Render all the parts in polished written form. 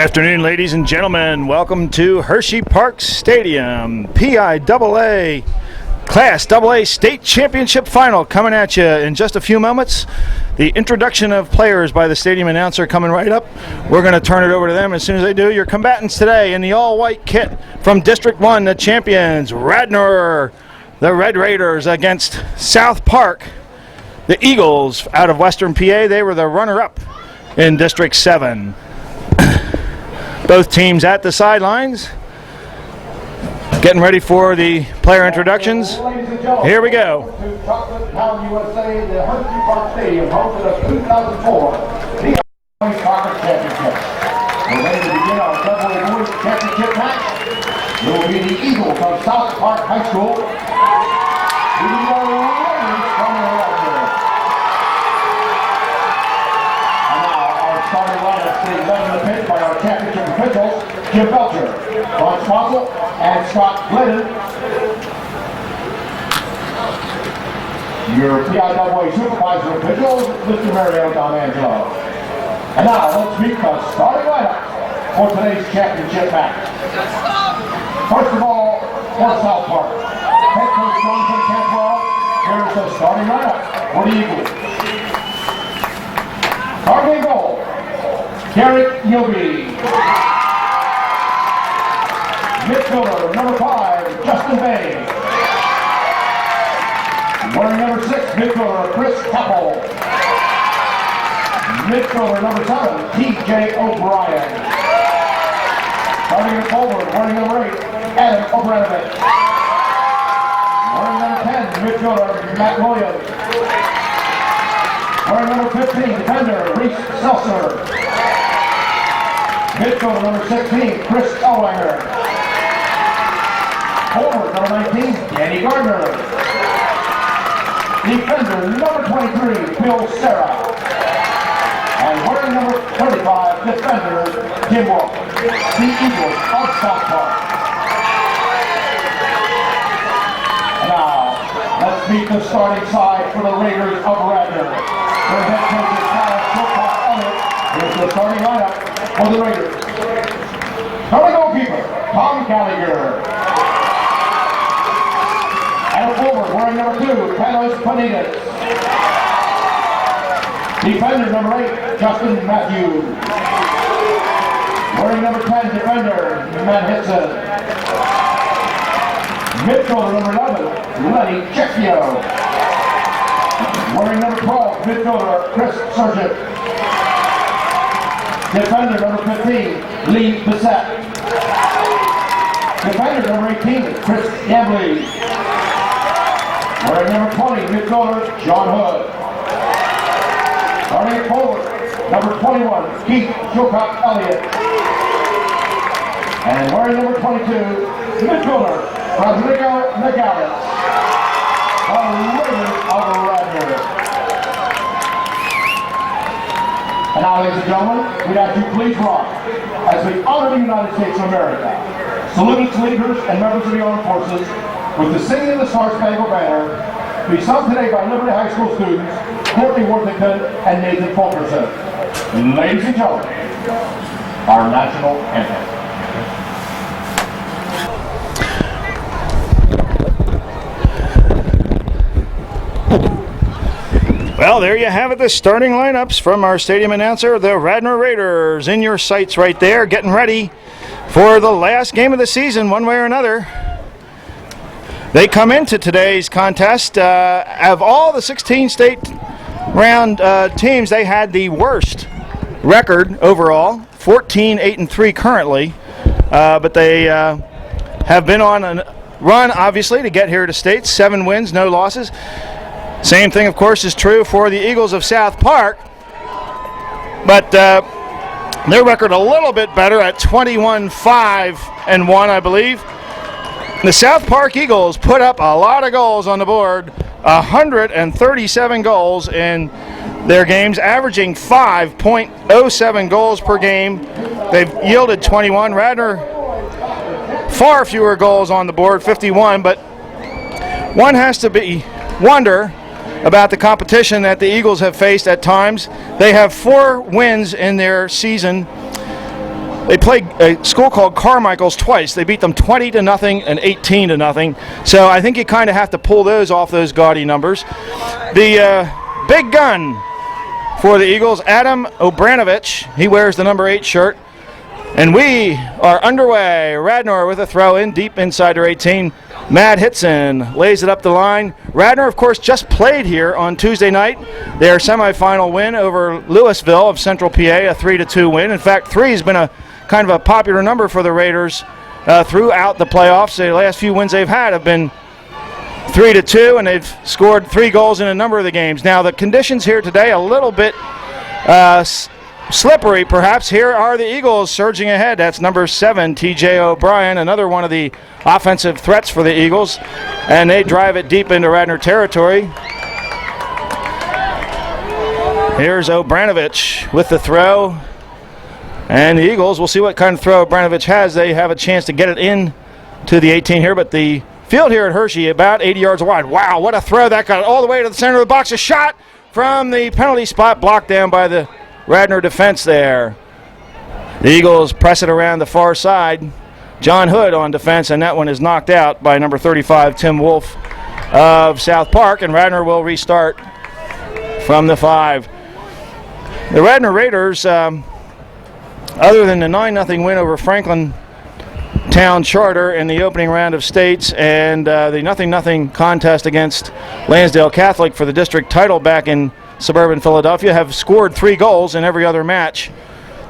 Afternoon, ladies and gentlemen. Welcome to Hershey Park Stadium. PIAA Class AA State Championship Final coming at you in just a few moments. The introduction of players by the stadium announcer coming right up. We're going to turn it over to them as soon as they do. Your combatants today in the all-white kit from District 1, the champions, Radnor, the Red Raiders, against South Park, the Eagles out of Western PA. They were the runner-up in District 7. Both teams at the sidelines, getting ready for the player introductions. Here we go. To Chocolate Town, USA, the Hershey Park Stadium, home to the 2004 PIAA Conference Championship. We're ready to begin our double boys championship match. It will be the Eagles of South Park High School. We need our runners from the Radnor. And now our starting lineup is led in the pit by our championship officials, Jim Belcher, Ron Swazzle, and Scott Glidden. Your PIAA supervisor officials, Mr. Mario Donangelo. And now let's meet the starting lineup for today's championship match. First of all, for South Park, head coach Jonathan Cantwell. Here's the starting lineup for the Eagles. Starting goal, Garrett Yobi. Midfielder number 5, Justin Bay. Wearing number 6, midfielder Chris Capel. Midfielder number 7, T.J. O'Brien. Starting at forward, wearing number 8, Adam Obranovich. Wearing number 10, midfielder Matt Williams. Wearing number 15, defender Reese Seltzer. Midfielder number 16, Chris Ellwanger. Forward number 19, Danny Gardner. Defender number 23, Bill Serra. And wearing number 35, defender Jim Wolf. The Eagles of South Park. Now, let's meet the starting side for the Raiders of Radnor. Their head coach is Kyle Shilcock. Here's the starting lineup for the Raiders. Starting goalkeeper, Tom Gallagher. And forward, wearing number 2, Carlos Panitas. Defender number 8, Justin Matthews. Wearing number 10, defender Matt Hitson. Midfielder number 11, Lenny Checchio. Wearing number 12, midfielder Chris Sargent. Defender number 15, Lee Bissett. Defender number 18, Chris Gambley. Wearing number 20, midfielder John Hood. Starting forward, number 21, Keith Shilcock Elliott. And wearing number 22, midfielder Rodrigo Nogales. The Raiders of Radnor. And now, ladies and gentlemen, we'd ask you please rise as we honor the United States of America. Salute its leaders and members of the armed forces with the singing of the Star-Spangled Banner, to be sung today by Liberty High School students, Courtney Worthington and Nathan Fulkerson. Ladies and gentlemen, our national anthem. Well, there you have it, the starting lineups from our stadium announcer, the Radnor Raiders, in your sights right there, getting ready for the last game of the season, one way or another. They come into today's contest, of all the 16 state round teams, they had the worst record overall, 14-8-3 currently, but they have been on a run, obviously, to get here to state. 7 wins, no losses. Same thing, of course, is true for the Eagles of South Park, but their record a little bit better at 21-5-1, I believe. The South Park Eagles put up a lot of goals on the board, 137 goals in their games, averaging 5.07 goals per game. They've yielded 21. Radnor, far fewer goals on the board, 51, but one has to wonder about the competition that the Eagles have faced at times. They have 4 wins in their season They played a school called Carmichael's twice. They beat them 20-0 and 18-0. So I think you kind of have to pull those off those gaudy numbers. The big gun for the Eagles, Adam Obranovich. He wears the number 8 shirt. And we are underway. Radnor with a throw in deep inside their 18. Matt Hitson lays it up the line. Radnor, of course, just played here on Tuesday night. Their semifinal win over Louisville of Central PA, a 3-2 win. In fact, 3 has been a kind of a popular number for the Raiders throughout the playoffs. The last few wins they've had have been 3-2, and they've scored 3 goals in a number of the games. Now, the conditions here today a little bit slippery, perhaps. Here are the Eagles surging ahead. That's number 7, T.J. O'Brien, another one of the offensive threats for the Eagles. And they drive it deep into Radnor territory. Here's Obranovich with the throw. And the Eagles, we'll see what kind of throw Obranovich has. They have a chance to get it in to the 18 here, but the field here at Hershey about 80 yards wide. Wow, what a throw. That got all the way to the center of the box. A shot from the penalty spot, blocked down by the Radnor defense there. The Eagles press it around the far side. John Hood on defense, and that one is knocked out by number 35, Tim Wolf of South Park, and Radnor will restart from the 5. The Radnor Raiders, other than the 9-0 win over Franklin Town Charter in the opening round of states and the 0-0 contest against Lansdale Catholic for the district title back in suburban Philadelphia, have scored 3 goals in every other match.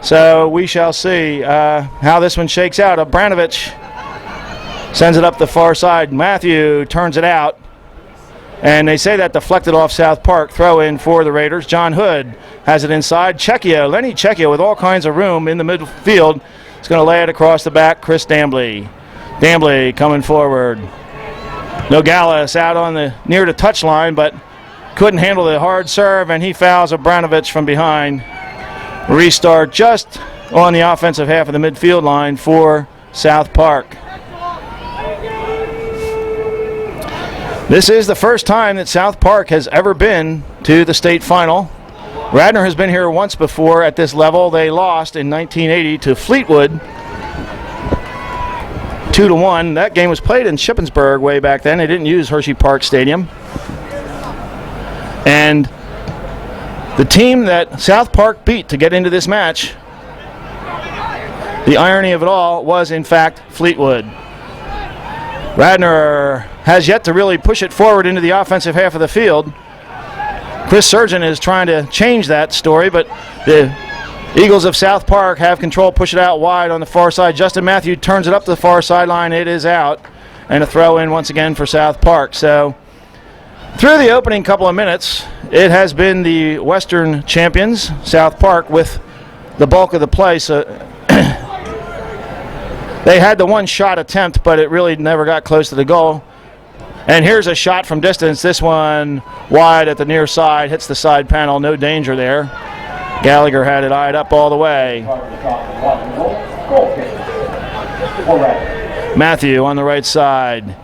So we shall see how this one shakes out. Obranovich sends it up the far side. Matthew turns it out. And they say that deflected off South Park. Throw in for the Raiders. John Hood has it inside. Lenny Checchio with all kinds of room in the midfield. He's going to lay it across the back. Chris Dambly. Dambly coming forward. Nogales out on the near the touchline, but couldn't handle the hard serve, and he fouls Obranovich from behind. Restart just on the offensive half of the midfield line for South Park. This is the first time that South Park has ever been to the state final. Radnor has been here once before at this level. They lost in 1980 to Fleetwood 2-1. That game was played in Shippensburg way back then. They didn't use Hershey Park Stadium. And the team that South Park beat to get into this match, the irony of it all, was in fact Fleetwood. Radnor has yet to really push it forward into the offensive half of the field. Chris Surgeon is trying to change that story, but the Eagles of South Park have control, push it out wide on the far side. Justin Matthew turns it up to the far sideline. It is out, and a throw in once again for South Park. So through the opening couple of minutes, it has been the Western champions, South Park, with the bulk of the play. So they had the one shot attempt, but it really never got close to the goal. And here's a shot from distance. This one wide at the near side, hits the side panel. No danger there. Gallagher had it eyed up all the way. Matthew on the right side.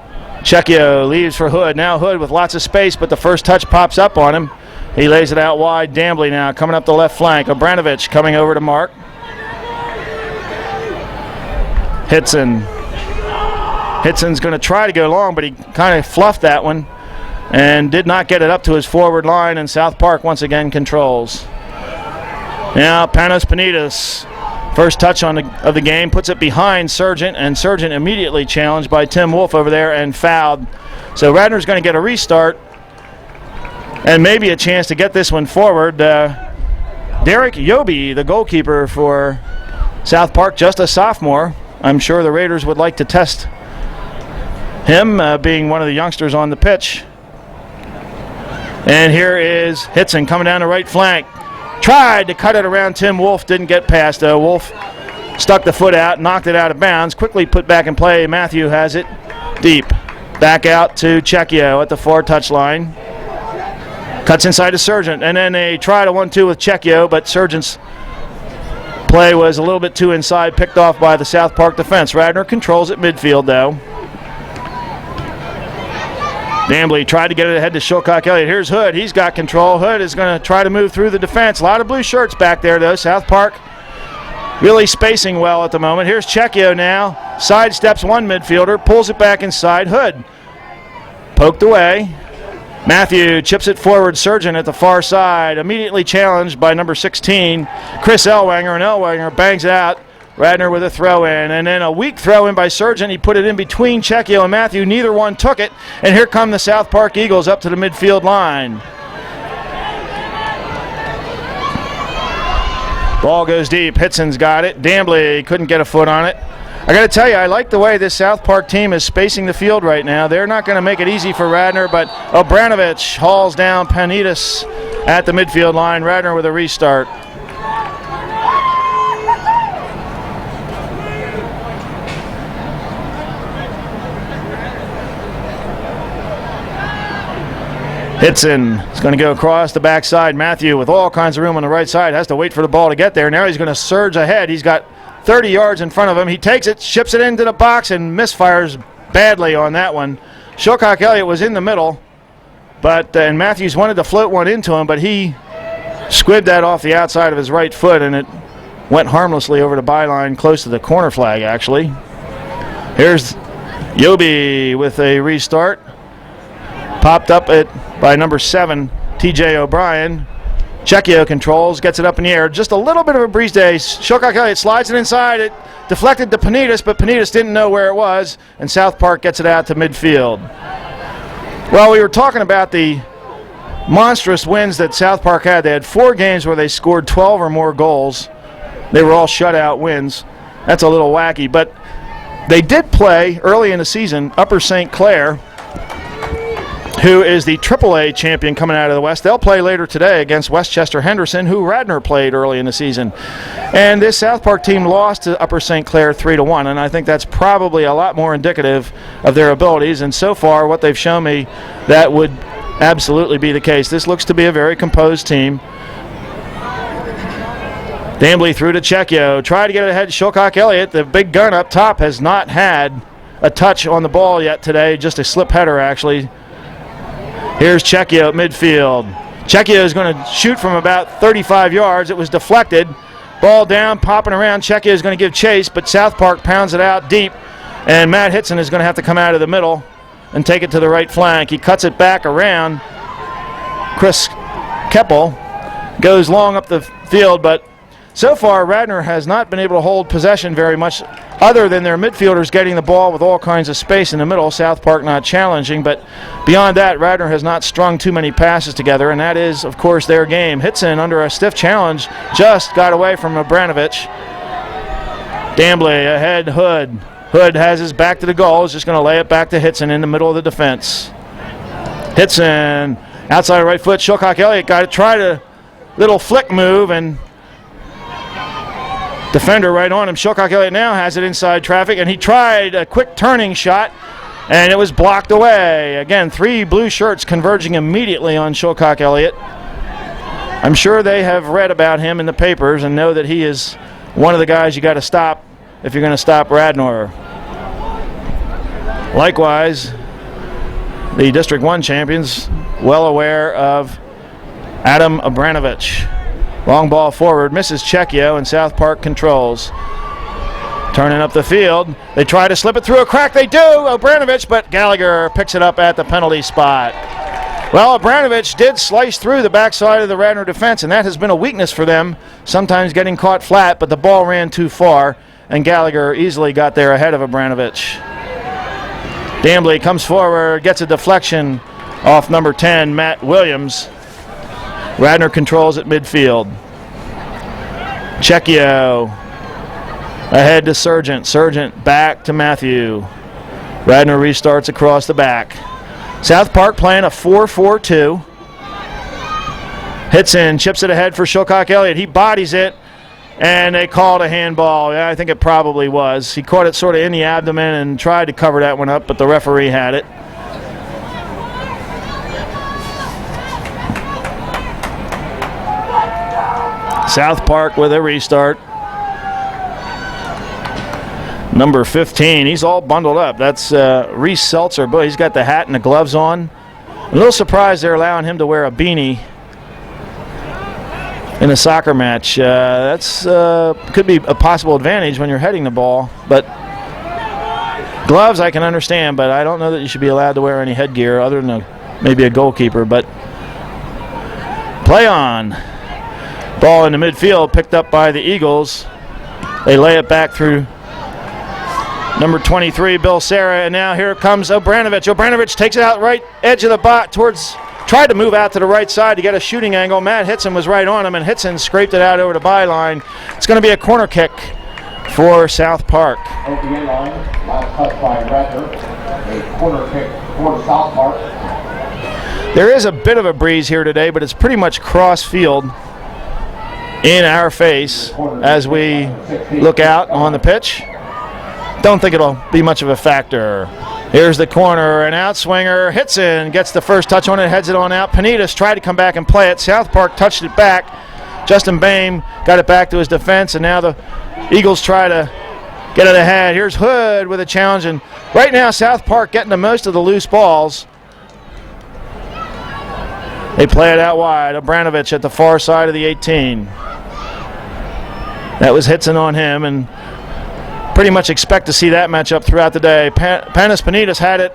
Checchio leaves for Hood. Now Hood with lots of space, but the first touch pops up on him. He lays it out wide. Dambly now coming up the left flank. Obranovich coming over to Mark. Hitson's going to try to go long, but he kind of fluffed that one and did not get it up to his forward line, and South Park once again controls. Now Panos Panitas, first touch of the game, puts it behind Sargent, and Sargent immediately challenged by Tim Wolf over there and fouled. So Radnor's going to get a restart and maybe a chance to get this one forward. Derek Yobi, the goalkeeper for South Park, just a sophomore. I'm sure the Raiders would like to test him, being one of the youngsters on the pitch. And here is Hitson coming down the right flank. Tried to cut it around Tim Wolf, didn't get past. Wolf stuck the foot out, knocked it out of bounds, quickly put back in play. Matthew has it deep. Back out to Checchio at the far touchline. Cuts inside to Sargent, and then they try to 1-2 with Checchio, but Sargent's play was a little bit too inside, picked off by the South Park defense. Radnor controls at midfield, though. Dambly tried to get it ahead to Shilcock Elliott. Here's Hood. He's got control. Hood is going to try to move through the defense. A lot of blue shirts back there, though. South Park really spacing well at the moment. Here's Checchio now. Sidesteps one midfielder, pulls it back inside. Hood poked away. Matthew chips it forward. Surgeon at the far side. Immediately challenged by number 16, Chris Ellwanger. And Ellwanger bangs it out. Radnor with a throw in. And then a weak throw in by Surgeon. He put it in between Checchio and Matthew. Neither one took it. And here come the South Park Eagles up to the midfield line. Ball goes deep. Hitson's got it. Dambly couldn't get a foot on it. I got to tell you, I like the way this South Park team is spacing the field right now. They're not going to make it easy for Radnor, but Obranovich hauls down Panitas at the midfield line. Radnor with a restart. Hitson is going to go across the backside. Matthew with all kinds of room on the right side has to wait for the ball to get there. Now he's going to surge ahead. He's got 30 yards in front of him. He takes it, ships it into the box, and misfires badly on that one. Shilcock Elliott was in the middle, but and Matthews wanted to float one into him, but he squibbed that off the outside of his right foot, and it went harmlessly over the byline close to the corner flag, actually. Here's Yobi with a restart. Popped up by number 7, TJ O'Brien. Checchio controls, gets it up in the air. Just a little bit of a breeze day. Shilcock Elliott slides it inside. It deflected to Panitas, but Panitas didn't know where it was, and South Park gets it out to midfield. Well, we were talking about the monstrous wins that South Park had. They had 4 games where they scored 12 or more goals. They were all shutout wins. That's a little wacky, but they did play early in the season Upper St. Clair, who is the AAA champion coming out of the West. They'll play later today against Westchester Henderson, who Radnor played early in the season. And this South Park team lost to Upper St. Clair 3-1, and I think that's probably a lot more indicative of their abilities. And so far, what they've shown me, that would absolutely be the case. This looks to be a very composed team. Dambly through to Checchio. Tried to get it ahead to Shilcock Elliott. The big gun up top has not had a touch on the ball yet today, just a slip header, actually. Here's Checchio at midfield. Checchio is going to shoot from about 35 yards. It was deflected. Ball down, popping around. Checchio is going to give chase, but South Park pounds it out deep. And Matt Hitson is going to have to come out of the middle and take it to the right flank. He cuts it back around. Chris Keppel goes long up the field, but so far Radnor has not been able to hold possession very much, other than their midfielders getting the ball with all kinds of space in the middle. South Park not challenging, but beyond that, Radnor has not strung too many passes together, and that is, of course, their game. Hitson, under a stiff challenge, just got away from Obranovich. Dambly ahead, Hood. Hood has his back to the goal. Is just going to lay it back to Hitson in the middle of the defense. Hitson, outside right foot. Shilcock Elliott got to try a little flick move, and defender right on him. Shilcock Elliott now has it inside traffic, and he tried a quick turning shot, and it was blocked away. Again, 3 blue shirts converging immediately on Shilcock Elliott. I'm sure they have read about him in the papers and know that he is one of the guys you got to stop if you're going to stop Radnor. Likewise, the District 1 champions, well aware of Adam Obranovich. Long ball forward, misses Checchio, and South Park controls. Turning up the field. They try to slip it through a crack. They do, Obranovich, but Gallagher picks it up at the penalty spot. Well, Obranovich did slice through the backside of the Radnor defense, and that has been a weakness for them, sometimes getting caught flat, but the ball ran too far, and Gallagher easily got there ahead of Obranovich. Dambly comes forward, gets a deflection off number 10, Matt Williams. Radnor controls at midfield. Checchio ahead to Sargent. Sargent back to Matthew. Radnor restarts across the back. South Park playing a 4-4-2. Hitson chips it ahead for Shilcock Elliott. He bodies it, and they called a handball. Yeah, I think it probably was. He caught it sort of in the abdomen and tried to cover that one up, but the referee had it. South Park with a restart. Number 15, he's all bundled up. That's Reese Seltzer, but he's got the hat and the gloves on. A little surprised they're allowing him to wear a beanie in a soccer match. That's could be a possible advantage when you're heading the ball, but gloves I can understand, but I don't know that you should be allowed to wear any headgear other than maybe a goalkeeper. But play on. Ball in the midfield, picked up by the Eagles. They lay it back through number 23, Bill Serra, and now here comes Obranovich. Obranovich takes it out right edge of the box tried to move out to the right side to get a shooting angle. Matt Hitson was right on him, and Hitson scraped it out over the byline. It's going to be a corner kick for South Park. Opening line, last touch by Radnor. A corner kick for South Park. There is a bit of a breeze here today, but it's pretty much cross field in our face as we look out on the pitch. Don't think it'll be much of a factor. Here's the corner, an outswinger. Hitson gets the first touch on it, heads it on out. Panitas tried to come back and play it. South Park touched it back. Justin Boehm got it back to his defense, and now the Eagles try to get it ahead. Here's Hood with a challenge, and right now South Park getting the most of the loose balls. They play it out wide. Obranovich at the far side of the 18. That was Hitson on him, and pretty much expect to see that matchup throughout the day. Panis Panitas had it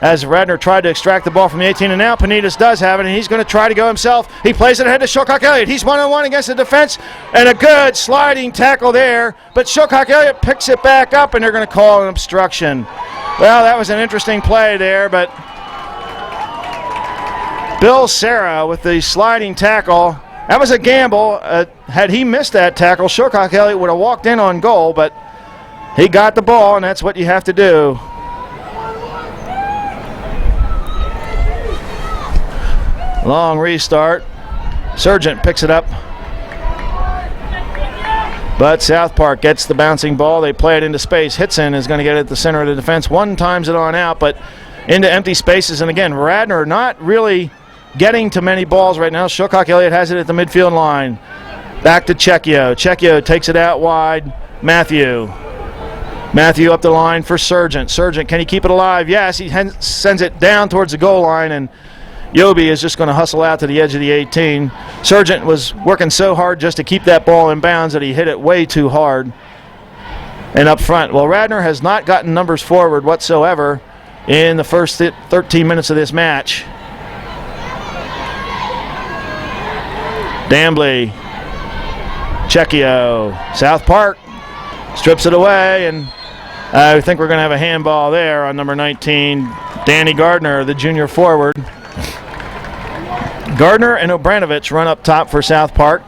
as Radnor tried to extract the ball from the 18, and now Panitas does have it, and he's going to try to go himself. He plays it ahead to Shilcock Elliott. He's one-on-one against the defense, and a good sliding tackle there, but Shilcock Elliott picks it back up, and they're going to call an obstruction. Well, that was an interesting play there, but Bill Serra with the sliding tackle. That was a gamble. Had he missed that tackle, Shilcock Elliott would have walked in on goal, but he got the ball, and that's what you have to do. Long restart. Sargent picks it up. But South Park gets the bouncing ball. They play it into space. Hitson is going to get it at the center of the defense. One times it on out, but into empty spaces. And again, Radnor not really getting to many balls right now. Shilcock Elliott has it at the midfield line. Back to Checchio. Checchio takes it out wide. Matthew up the line for Sargent. Sargent, can he keep it alive? Yes, he sends it down towards the goal line, and Yobi is just going to hustle out to the edge of the 18. Sargent was working so hard just to keep that ball in bounds that he hit it way too hard. And up front, well, Radnor has not gotten numbers forward whatsoever in the first 13 minutes of this match. Dambly, Checchio, South Park strips it away, and I think we're going to have a handball there on number 19, Danny Gardner, the junior forward. Gardner and Obranovich run up top for South Park.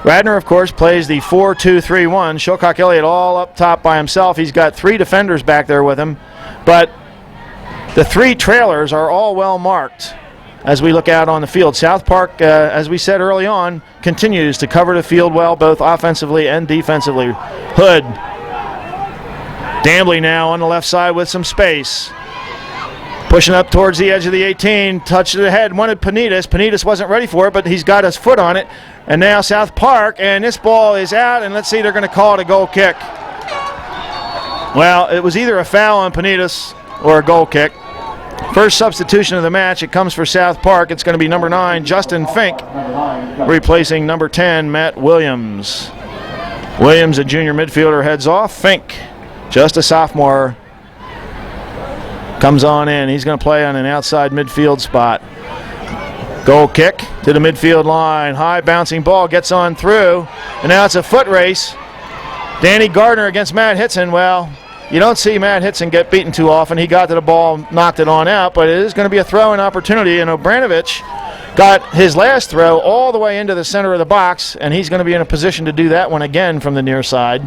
Radnor, of course, plays the 4-2-3-1. Shilcock Elliott all up top by himself. He's got three defenders back there with him, but the three trailers are all well marked as we look out on the field. South Park, as we said early on, continues to cover the field well, both offensively and defensively. Hood. Dambly now on the left side with some space. Pushing up towards the edge of the 18, touched it ahead, wanted Panitas. Panitas wasn't ready for it, but he's got his foot on it. And now South Park, and this ball is out, and let's see, they're going to call it a goal kick. Well, it was either a foul on Panitas or a goal kick. First substitution of the match, it comes for South Park. It's going to be number 9, Justin Fink, replacing number 10, Matt Williams. Williams, a junior midfielder, heads off. Fink, just a sophomore, comes on in. He's going to play on an outside midfield spot. Goal kick to the midfield line. High bouncing ball gets on through. And now it's a foot race. Danny Gardner against Matt Hitson. Well, you don't see Matt Hitson get beaten too often. He got to the ball, knocked it on out, but it is going to be a throw-in opportunity. And Obranovich got his last throw all the way into the center of the box, and he's going to be in a position to do that one again from the near side.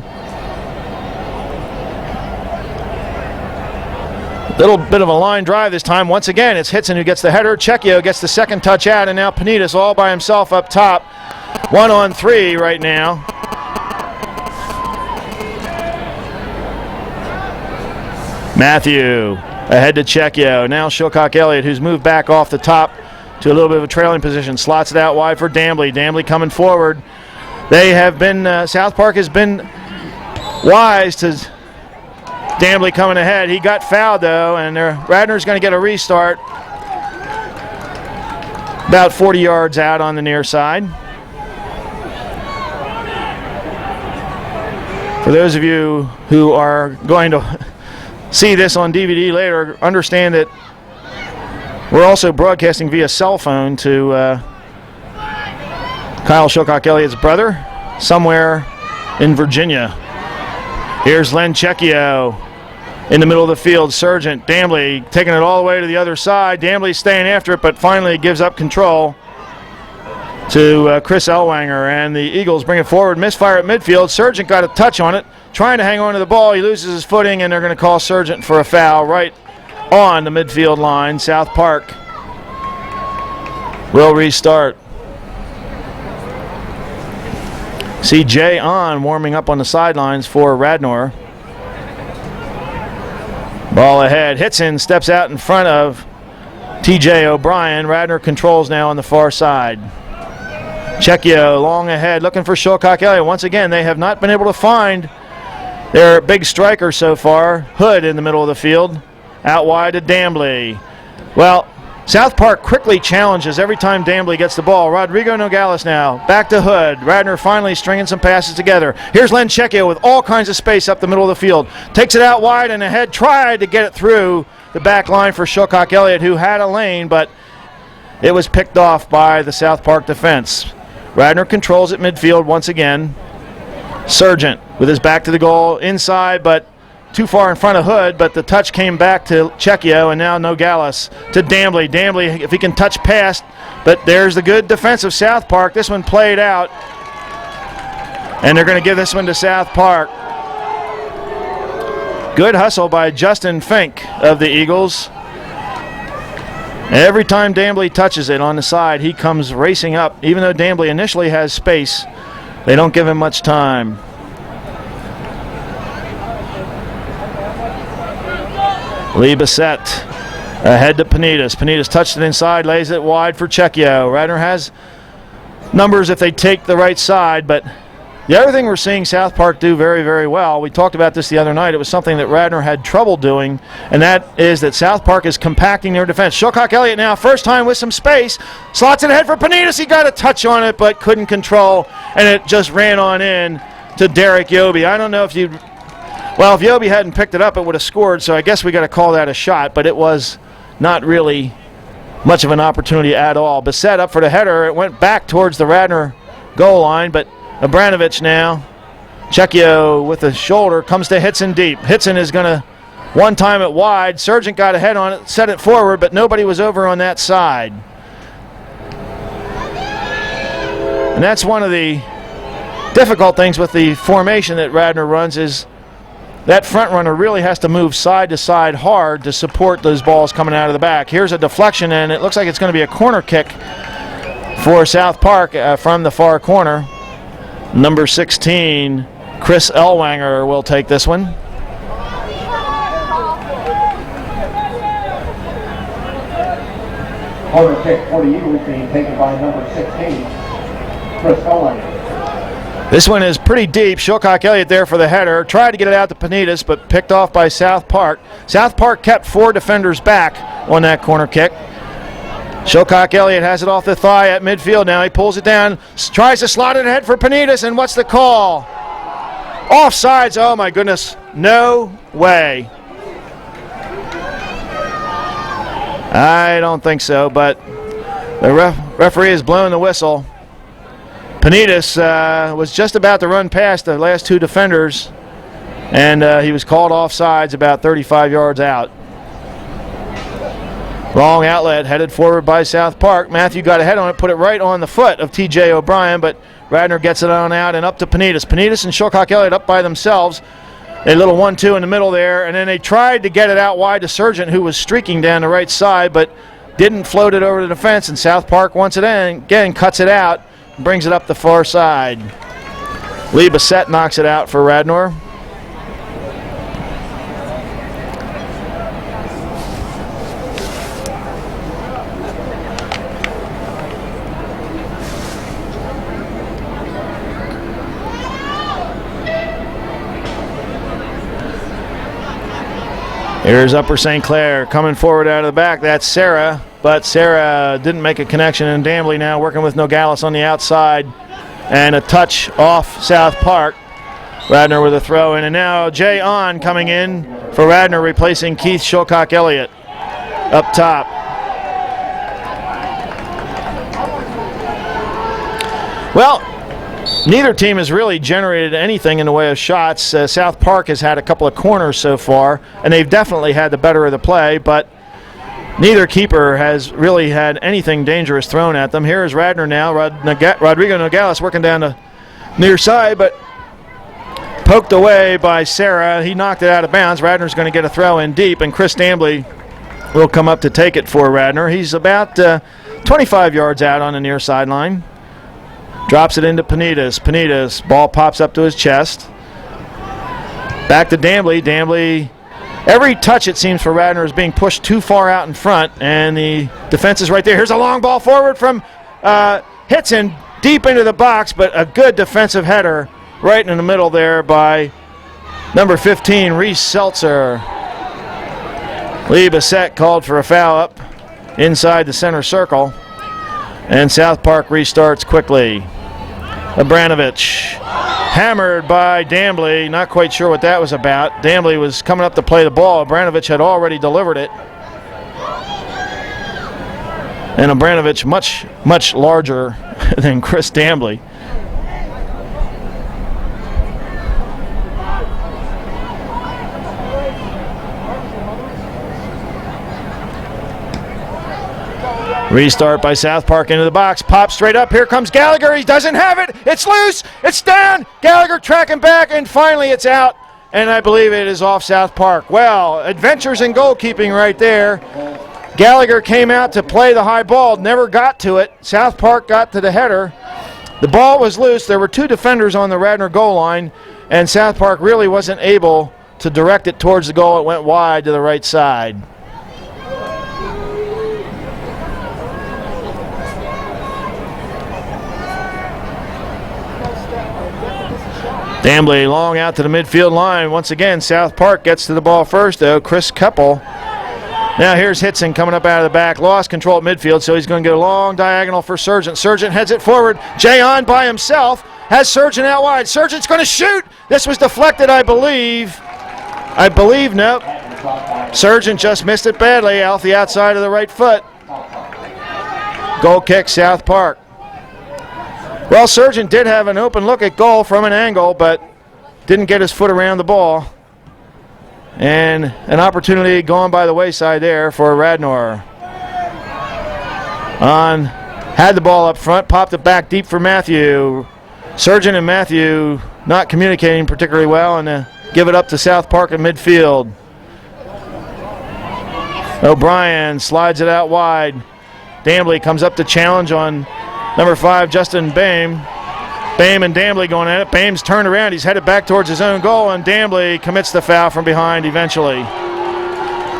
Little bit of a line drive this time. Once again, it's Hitson who gets the header. Checchio gets the second touch out, and now Panitas all by himself up top. 1-on-3 right now. Matthew ahead to Checchio. Now Shilcock Elliott, who's moved back off the top to a little bit of a trailing position. Slots it out wide for Dambly. Dambly coming forward. They have been, South Park has been wise to Dambly coming ahead. He got fouled, though, and Radnor's going to get a restart. About 40 yards out on the near side. For those of you who are going to see this on DVD later, understand that we're also broadcasting via cell phone to Kyle Shilcock Elliott's brother somewhere in Virginia. Here's Len Checchio in the middle of the field. Sargent, Dambly taking it all the way to the other side. Dambly staying after it, but finally gives up control to Chris Ellwanger, and the Eagles bring it forward. Misfire at midfield. Sargent got a touch on it, trying to hang on to the ball. He loses his footing, and they're going to call Sargent for a foul right on the midfield line. South Park will restart. See Jay on warming up on the sidelines for Radnor. Ball ahead. Hitson steps out in front of TJ O'Brien. Radnor controls now on the far side. Checchio long ahead looking for Shilcock Elliott. Once again, they have not been able to find their big striker so far. Hood in the middle of the field. Out wide to Dambly. Well, South Park quickly challenges every time Dambly gets the ball. Rodrigo Nogales now back to Hood. Radnor finally stringing some passes together. Here's Len Checchio with all kinds of space up the middle of the field. Takes it out wide and ahead. Tried to get it through the back line for Shilcock Elliott, who had a lane, but it was picked off by the South Park defense. Radnor controls at midfield once again. Sargent with his back to the goal inside, but too far in front of Hood, but the touch came back to Checchio, and now Nogales to Dambly. Dambly, if he can touch past, but there's the good defense of South Park. This one played out, and they're going to give this one to South Park. Good hustle by Justin Fink of the Eagles. Every time Dambly touches it on the side, he comes racing up. Even though Dambly initially has space, they don't give him much time. Lee Bissett ahead to Panitas. Panitas touched it inside, lays it wide for Checchio. Radnor has numbers if they take the right side, but the other thing we're seeing South Park do very, very well, we talked about this the other night, it was something that Radnor had trouble doing, and that is that South Park is compacting their defense. Shilcock Elliott now, first time with some space, slots it ahead for Panitas. He got a touch on it, but couldn't control, and it just ran on in to Derek Yobi. I don't know if well, if Yobi hadn't picked it up, it would have scored, so I guess we got to call that a shot, but it was not really much of an opportunity at all. Bissett up for the header. It went back towards the Radnor goal line, but Abranovich now. Checchio with the shoulder comes to Hitson deep. Hitson is going to one time it wide. Sargent got a head on it, set it forward, but nobody was over on that side. And that's one of the difficult things with the formation that Radnor runs is that front runner really has to move side to side hard to support those balls coming out of the back. Here's a deflection, and it looks like it's going to be a corner kick for South Park from the far corner. Number 16, Chris Ellwanger will take this one. Corner kick for the Eagles being taken by number 16, Chris Ellwanger. This one is pretty deep. Shilcock Elliott there for the header. Tried to get it out to Panitas, but picked off by South Park. South Park kept 4 defenders back on that corner kick. Shilcock Elliott has it off the thigh at midfield now. He pulls it down, tries to slot it ahead for Panitas, and what's the call? Offsides. Oh, my goodness. No way. I don't think so, but the referee has blown the whistle. Panitas was just about to run past the last 2 defenders, and he was called offsides about 35 yards out. Wrong outlet, headed forward by South Park. Matthew got a head on it, put it right on the foot of TJ O'Brien, but Radnor gets it on out and up to Panitas. Panitas and Shilcock Elliott up by themselves. A little 1-2 in the middle there, and then they tried to get it out wide to Sargent, who was streaking down the right side, but didn't float it over the defense, and South Park once again cuts it out. Brings it up the far side. Lee Bissett knocks it out for Radnor. Here's Upper St. Clair coming forward out of the back. That's Sarah, but Sarah didn't make a connection, and Dambly now working with Nogales on the outside. And a touch off South Park. Radnor with a throw in, and now Jay On coming in for Radnor, replacing Keith Shilcock-Elliott up top. Well, neither team has really generated anything in the way of shots. South Park has had a couple of corners so far, and they've definitely had the better of the play, but neither keeper has really had anything dangerous thrown at them. Here is Radnor now. Rodrigo Nogales working down the near side, but poked away by Serra. He knocked it out of bounds. Radnor's going to get a throw in deep, and Chris Dambly will come up to take it for Radnor. He's about 25 yards out on the near sideline. Drops it into Panitas. Panitas, ball pops up to his chest. Back to Dambly. Dambly, every touch it seems for Radnor is being pushed too far out in front, and the defense is right there. Here's a long ball forward from Hitson deep into the box, but a good defensive header right in the middle there by number 15, Reese Seltzer. Lee Bissett called for a foul up inside the center circle, and South Park restarts quickly. Abranovich hammered by Dambly. Not quite sure what that was about. Dambly was coming up to play the ball. Abranovich had already delivered it. And Abranovich much, much larger than Chris Dambly. Restart by South Park into the box. Pop straight up. Here comes Gallagher. He doesn't have it. It's loose. It's down. Gallagher tracking back, and finally it's out. And I believe it is off South Park. Well, adventures in goalkeeping right there. Gallagher came out to play the high ball, never got to it. South Park got to the header. The ball was loose. There were two defenders on the Radnor goal line, and South Park really wasn't able to direct it towards the goal. It went wide to the right side. Dambly long out to the midfield line. Once again, South Park gets to the ball first, though. Chris Keppel. Now here's Hitson coming up out of the back. Lost control at midfield, so he's going to get a long diagonal for Sargent. Sargent heads it forward. Jay On by himself. Has Sargent out wide. Sargent's going to shoot. This was deflected, I believe. Nope. Sargent just missed it badly off the outside of the right foot. Goal kick, South Park. Well, Sargent did have an open look at goal from an angle, but didn't get his foot around the ball. And an opportunity gone by the wayside there for Radnor. Had the ball up front, popped it back deep for Matthew. Sargent and Matthew not communicating particularly well, and give it up to South Park at midfield. O'Brien slides it out wide. Dambly comes up to challenge on number 5, Justin Boehm. Boehm and Dambly going at it. Boehm's turned around. He's headed back towards his own goal, and Dambly commits the foul from behind eventually.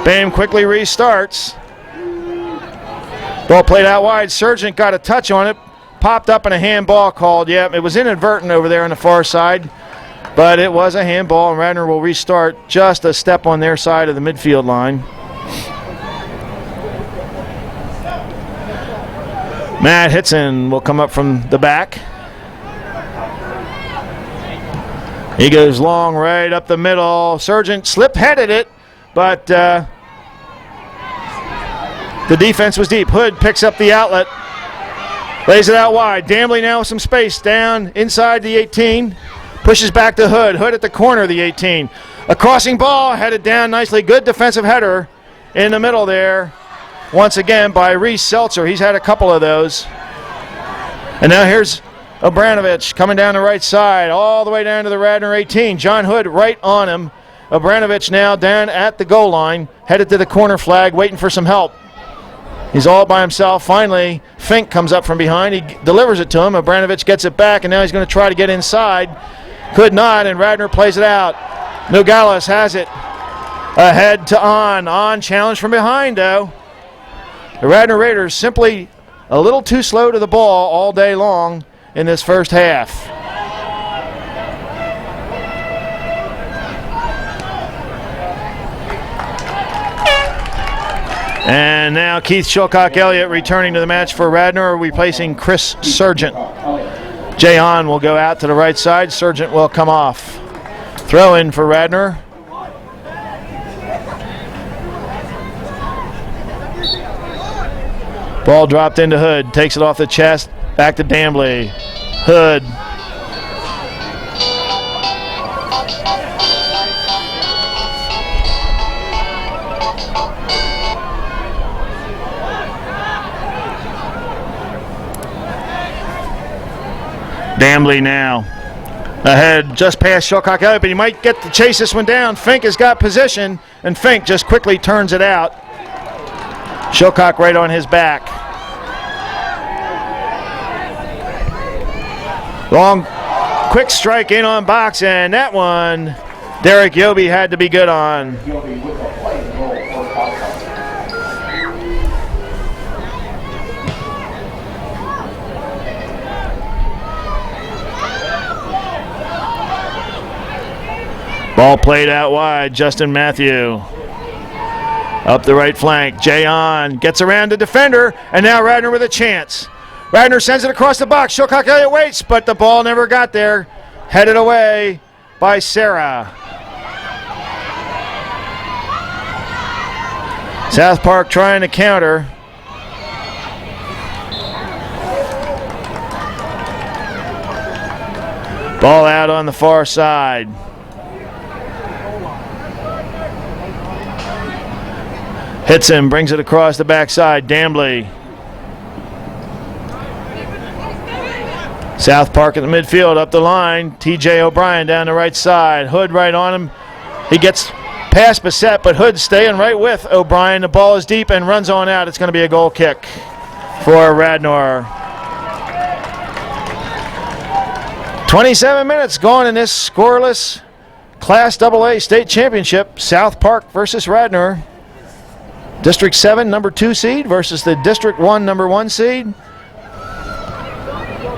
Boehm quickly restarts. Ball played out wide. Sargent got a touch on it. Popped up and a handball called. Yep, it was inadvertent over there on the far side, but it was a handball, and Radnor will restart just a step on their side of the midfield line. Matt Hitson will come up from the back. He goes long right up the middle. Sargent slip-headed it, but the defense was deep. Hood picks up the outlet, lays it out wide. Dambly now with some space down inside the 18. Pushes back to Hood. Hood at the corner of the 18. A crossing ball headed down nicely. Good defensive header in the middle there. Once again by Reese Seltzer. He's had a couple of those. And now here's Abranovich coming down the right side, all the way down to the Radnor 18. John Hood right on him. Abranovich now down at the goal line, headed to the corner flag, waiting for some help. He's all by himself. Finally, Fink comes up from behind. He delivers it to him. Abranovich gets it back, and now he's going to try to get inside. Could not, and Radnor plays it out. Nogales has it. Ahead to On. On challenge from behind, though. The Radnor Raiders simply a little too slow to the ball all day long in this first half. And now Keith Shilcock-Elliott returning to the match for Radnor, replacing Chris Sargent. Jay On will go out to the right side. Sargent will come off. Throw in for Radnor. Ball dropped into Hood. Takes it off the chest. Back to Dambly. Hood. Dambly now ahead just past Shillcock Elliott, but he might get to chase this one down. Fink has got position, and Fink just quickly turns it out. Shillcock right on his back. Long, quick strike in on box, and that one Derek Yobi had to be good on. Ball played out wide. Justin Matthew up the right flank. Jay on gets around the defender, and now Radnor with a chance. Radnor sends it across the box. Shillcock Elliott waits, but the ball never got there. Headed away by Sarah. South Park trying to counter. Ball out on the far side. Hits him, brings it across the backside. Dambly. South Park at the midfield, up the line. TJ O'Brien down the right side. Hood right on him. He gets past Bissett, but Hood staying right with O'Brien. The ball is deep and runs on out. It's going to be a goal kick for Radnor. 27 minutes gone in this scoreless Class AA state championship. South Park versus Radnor. District 7, number 2 seed versus the District 1, number 1 seed.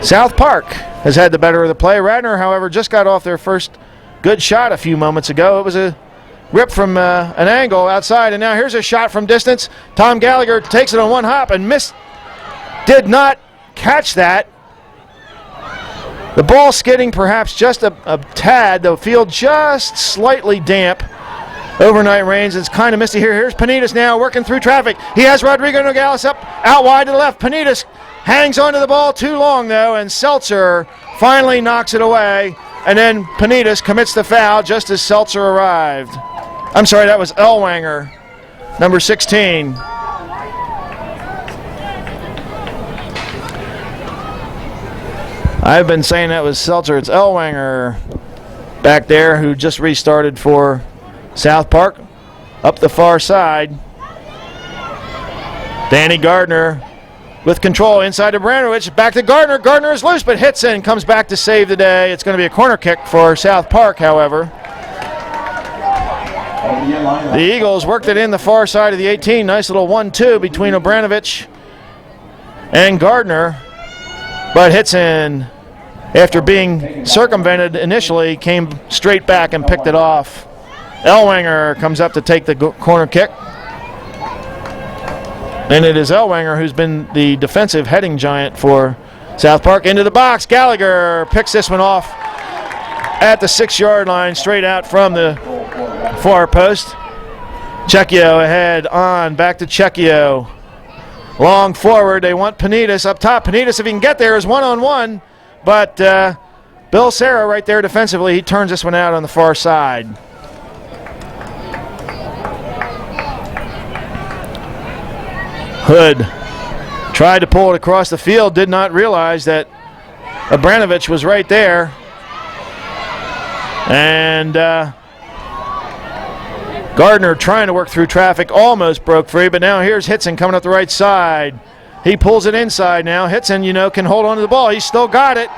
South Park has had the better of the play. Radnor, however, just got off their first good shot a few moments ago. It was a rip from an angle outside, and now here's a shot from distance. Tom Gallagher takes it on one hop and missed. Did not catch that. The ball skidding perhaps just a tad. The field just slightly damp. Overnight rains. It's kind of misty here. Here's Panitas now working through traffic. He has Rodrigo Nogales up out wide to the left. Panitas hangs onto the ball too long, though, and Seltzer finally knocks it away. And then Panitas commits the foul just as Seltzer arrived. I'm sorry, that was Ellwanger, number 16. I've been saying that was Seltzer. It's Ellwanger back there who just restarted for South Park. Up the far side. Danny Gardner with control inside to Branowich. Back to Gardner. Gardner is loose but hits in. Comes back to save the day. It's going to be a corner kick for South Park, however. The Eagles worked it in the far side of the 18. Nice little 1-2 between Obranovich and Gardner. But Hitson, after being circumvented initially, came straight back and picked it off. Ellwanger comes up to take the corner kick. And it is Ellwanger who's been the defensive heading giant for South Park. Into the box. Gallagher picks this one off at the 6-yard line, straight out from the far post. Cecchio ahead on. Back to Cecchio. Long forward. They want Panitas up top. Panitas, if he can get there, is one-on-one. But Bill Serra right there defensively. He turns this one out on the far side. Hood tried to pull it across the field, did not realize that Obranovich was right there. And Gardner trying to work through traffic, almost broke free, but now here's Hitson coming up the right side. He pulls it inside now. Hitson, can hold on to the ball. He's still got it,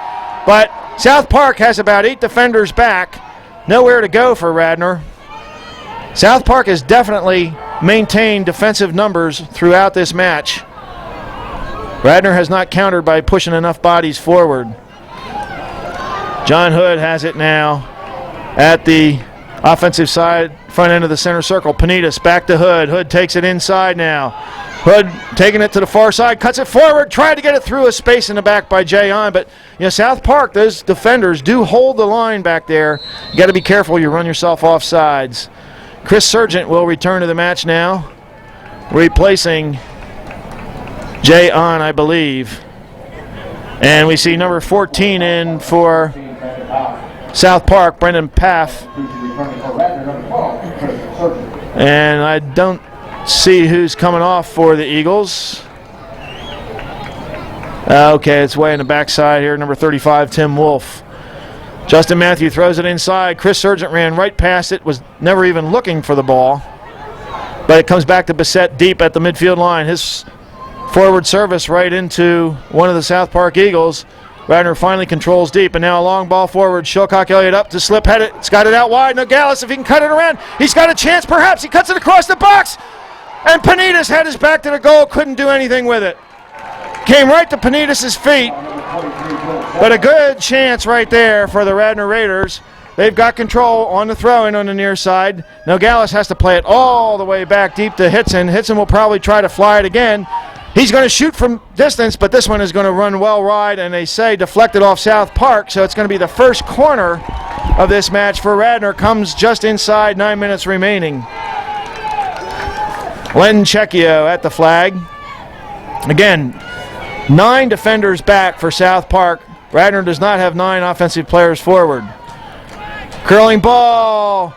but South Park has about 8 defenders back. Nowhere to go for Radnor. South Park has definitely maintained defensive numbers throughout this match. Radnor has not countered by pushing enough bodies forward. John Hood has it now at the offensive side, front end of the center circle. Panitas back to Hood. Hood takes it inside now. Hood taking it to the far side, cuts it forward, tried to get it through a space in the back by Jay On, but South Park, those defenders do hold the line back there. You got to be careful, you run yourself off sides. Chris Sargent will return to the match now, replacing Jay On, I believe. And we see number 14 in for South Park, Brendan Paff. And I don't see who's coming off for the Eagles. Okay, it's way in the backside here, number 35, Tim Wolf. Justin Matthew throws it inside. Chris Sargent ran right past it, was never even looking for the ball. But it comes back to Bissett deep at the midfield line. His forward service right into one of the South Park Eagles. Radnor finally controls deep, and now a long ball forward. Shilcock Elliott up to slip, head it. It's got it out wide. Nogales, if he can cut it around, he's got a chance perhaps. He cuts it across the box. And Panitas had his back to the goal, couldn't do anything with it. Came right to Panitas' feet, but a good chance right there for the Radnor Raiders. They've got control on the throw-in on the near side. Nogales has to play it all the way back deep to Hitson. Hitson will probably try to fly it again. He's going to shoot from distance, but this one is going to run well wide, and they say deflected off South Park, so it's going to be the first corner of this match for Radnor. Comes just inside, 9 minutes remaining. Len Checchio at the flag. Again, 9 defenders back for South Park. Radnor does not have 9 offensive players forward. Curling ball.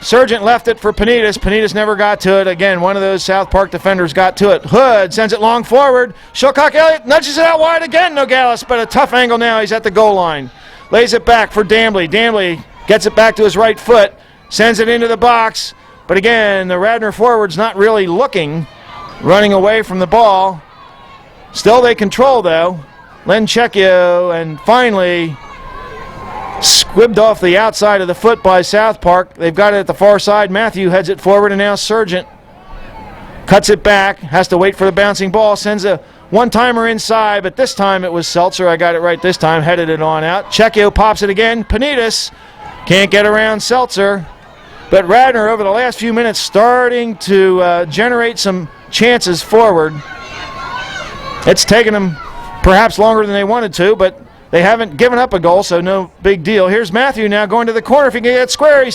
Sargent left it for Panitas. Panitas never got to it. Again, one of those South Park defenders got to it. Hood sends it long forward. Shilcock Elliott nudges it out wide again. Nogales, but a tough angle now. He's at the goal line. Lays it back for Dambly. Dambly gets it back to his right foot. Sends it into the box. But again, the Radnor forward's not really looking. Running away from the ball. Still they control, though. Len Checchio, and finally squibbed off the outside of the foot by South Park. They've got it at the far side. Matthew heads it forward, and now Sargent cuts it back. Has to wait for the bouncing ball. Sends a one-timer inside, but this time it was Seltzer. I got it right this time. Headed it on out. Checchio pops it again. Panitas can't get around Seltzer. But Radnor, over the last few minutes, starting to generate some chances forward. It's taken them perhaps longer than they wanted to, but they haven't given up a goal, so no big deal. Here's Matthew now going to the corner. If he can get it square, he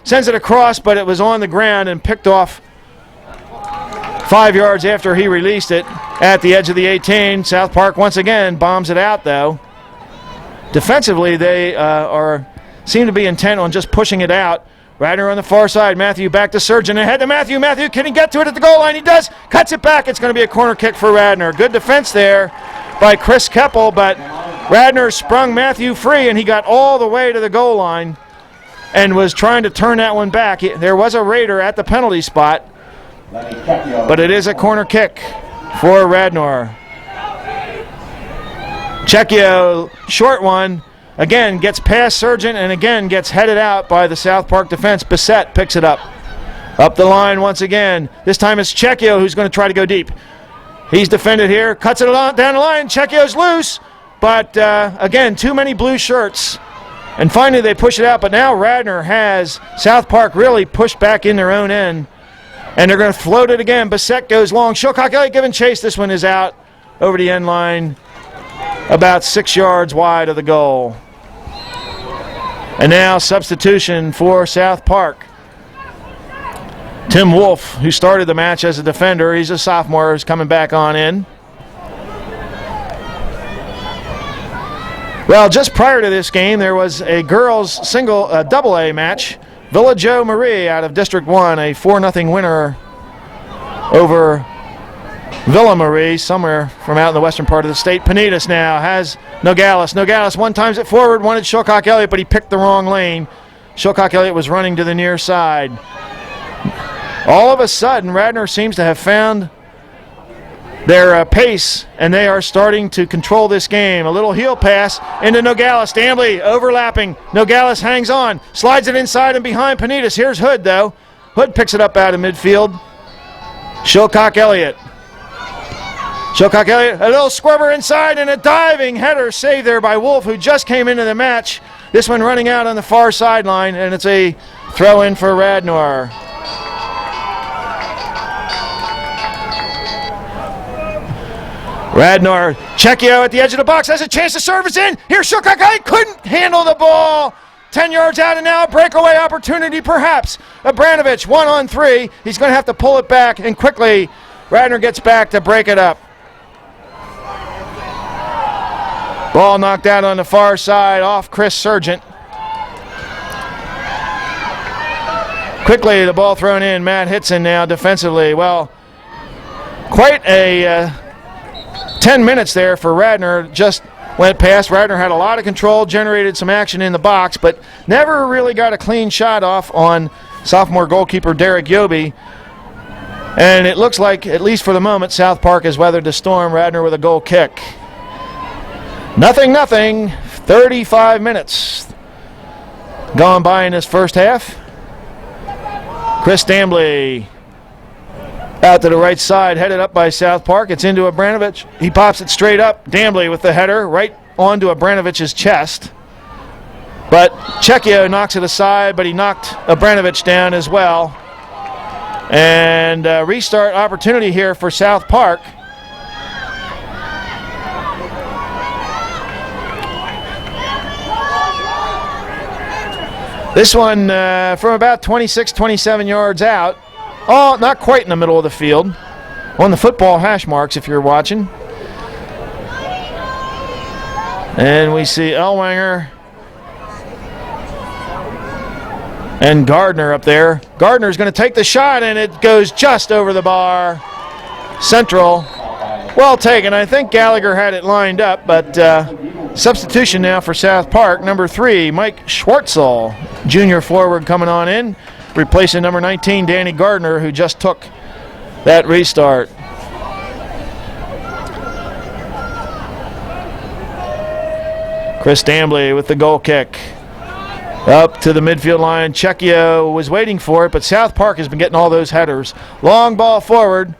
sends it across, but it was on the ground and picked off 5 yards after he released it at the edge of the 18. South Park once again bombs it out, though. Defensively, they seem to be intent on just pushing it out. Radnor on the far side. Matthew back to Sargent. Ahead to Matthew. Matthew, can he get to it at the goal line? He does. Cuts it back. It's going to be a corner kick for Radnor. Good defense there by Chris Keppel, but Radnor sprung Matthew free, and he got all the way to the goal line and was trying to turn that one back. There was a Raider at the penalty spot, but it is a corner kick for Radnor. Checchio, short one. Again, gets past Sargent and again gets headed out by the South Park defense. Bissett picks it up. Up the line once again. This time it's Checchio who's going to try to go deep. He's defended here. Cuts it down the line. Checchio's loose. But again, too many blue shirts. And finally they push it out. But now Radnor has South Park really pushed back in their own end. And they're going to float it again. Bissett goes long. Shilcock Elliott giving chase. This one is out over the end line. About 6 yards wide of the goal. And now substitution for South Park. Tim Wolf, who started the match as a defender, he's a sophomore, is coming back on in. Well, just prior to this game, there was a girls' double A match. Villa Joe Marie out of District 1, a 4-0 winner over Villa Marie, somewhere from out in the western part of the state. Panitas now has Nogales. Nogales one times it forward, wanted Shilcock Elliott, but he picked the wrong lane. Shilcock Elliott was running to the near side. All of a sudden, Radnor seems to have found their pace, and they are starting to control this game. A little heel pass into Nogales. Dambly overlapping. Nogales hangs on, slides it inside and behind Panitas. Here's Hood, though. Hood picks it up out of midfield. Shilcock Elliott. Shilcock Elliott, a little squirmer inside and a diving header saved there by Wolf, who just came into the match. This one running out on the far sideline, and it's a throw in for Radnor. Radnor, Checchio at the edge of the box, has a chance to serve us in. Here's Shokak, couldn't handle the ball. 10 yards out and now a breakaway opportunity perhaps. Abranovich, 1-on-3. He's going to have to pull it back, and quickly Radnor gets back to break it up. Ball knocked out on the far side off Chris Sargent. Quickly the ball thrown in. Matt Hitson now defensively. Well, quite a 10 minutes there for Radnor. Just went past. Radnor had a lot of control, generated some action in the box, but never really got a clean shot off on sophomore goalkeeper Derek Yobi. And it looks like, at least for the moment, South Park has weathered the storm. Radnor with a goal kick. 0-0, 35 minutes gone by in this first half. Chris Dambly out to the right side, headed up by South Park. It's into Abranovich. He pops it straight up. Dambly with the header right onto Abranovich's chest. But Checchio knocks it aside, but he knocked Abranovich down as well. And restart opportunity here for South Park. This one from about 26, 27 yards out. Oh, not quite in the middle of the field. On the football hash marks if you're watching. And we see Ellwanger and Gardner up there. Gardner's going to take the shot, and it goes just over the bar. Central. Well taken. I think Gallagher had it lined up, but substitution now for South Park. Number 3, Mike Schwartzel, junior forward, coming on in, replacing number 19, Danny Gardner, who just took that restart. Chris Dambly with the goal kick. Up to the midfield line. Checchio was waiting for it, but South Park has been getting all those headers. Long ball forward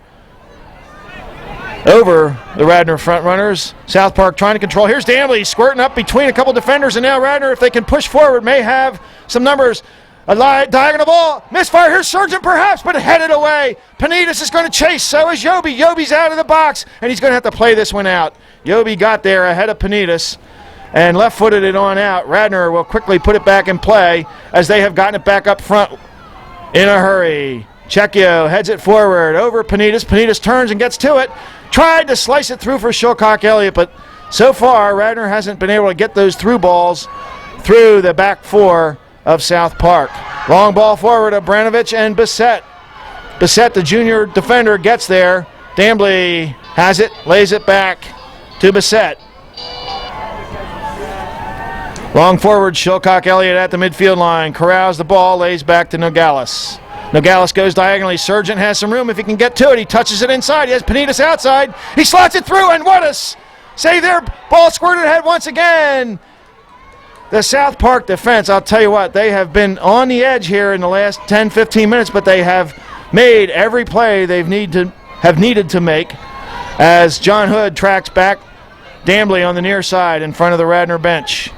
over the Radnor front runners. South Park trying to control. Here's Dambly squirting up between a couple defenders, and now Radnor, if they can push forward, may have some numbers. A diagonal ball. Misfire. Here's Sargent perhaps, but headed away. Panitas is going to chase. So is Yobi. Yobi's out of the box, and he's going to have to play this one out. Yobi got there ahead of Panitas and left-footed it on out. Radnor will quickly put it back in play as they have gotten it back up front in a hurry. Checchio heads it forward over Panitas. Panitas turns and gets to it. Tried to slice it through for Shilcock Elliott, but so far Radnor hasn't been able to get those through balls through the back four of South Park. Long ball forward, Abranovich and Bissett. Bissett, the junior defender, gets there. Dambly has it, lays it back to Bissett. Long forward, Shilcock Elliott at the midfield line. Corrals the ball, lays back to Nogales. Nogales goes diagonally. Sargent has some room if he can get to it. He touches it inside. He has Panitas outside. He slots it through, and what a save there. Ball squirted ahead once again. The South Park defense, I'll tell you what, they have been on the edge here in the last 10, 15 minutes, but they have made every play they've needed to make as John Hood tracks back Dambly on the near side in front of the Radnor bench.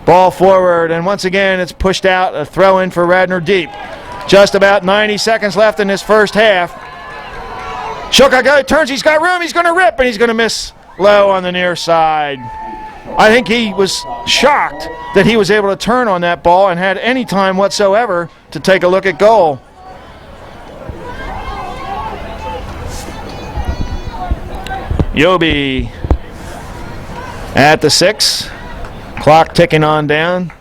Ball forward, and once again it's pushed out, a throw in for Radnor deep. Just about 90 seconds left in this first half. Shilcock turns, he's got room, he's going to rip, and he's going to miss low on the near side. I think he was shocked that he was able to turn on that ball and had any time whatsoever to take a look at goal. Yobi at the 6. Clock ticking on down.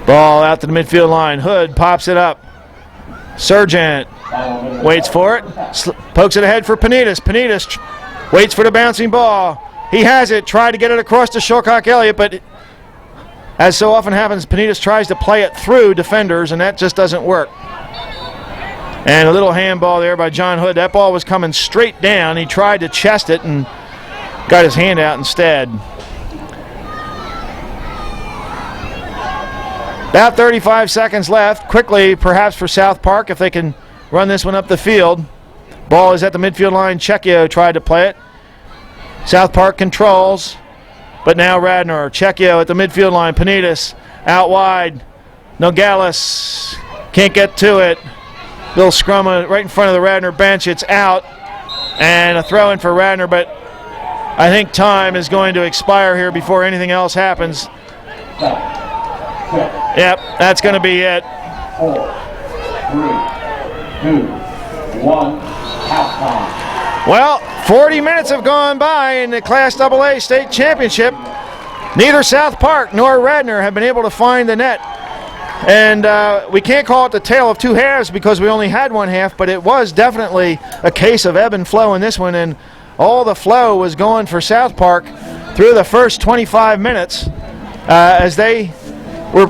Ball out to the midfield line. Hood pops it up. Sargent waits for it. Pokes it ahead for Panitas. Panitas waits for the bouncing ball. He has it. Tried to get it across to Shilcock Elliott, but as so often happens, Panitas tries to play it through defenders, and that just doesn't work. And a little handball there by John Hood. That ball was coming straight down. He tried to chest it and got his hand out instead. About 35 seconds left. Quickly, perhaps for South Park, if they can run this one up the field. Ball is at the midfield line. Checchio tried to play it. South Park controls, but now Radnor. Checchio at the midfield line. Panitas out wide. Nogales can't get to it. Little scrum right in front of the Radnor bench. It's out. And a throw in for Radnor, but I think time is going to expire here before anything else happens. Yep, that's going to be it. 4, 3, 2, 1, halftime. Well, 40 minutes have gone by in the Class AA state championship. Neither South Park nor Radnor have been able to find the net. And we can't call it the tale of two halves because we only had one half, but it was definitely a case of ebb and flow in this one, and all the flow was going for South Park through the first 25 minutes as they were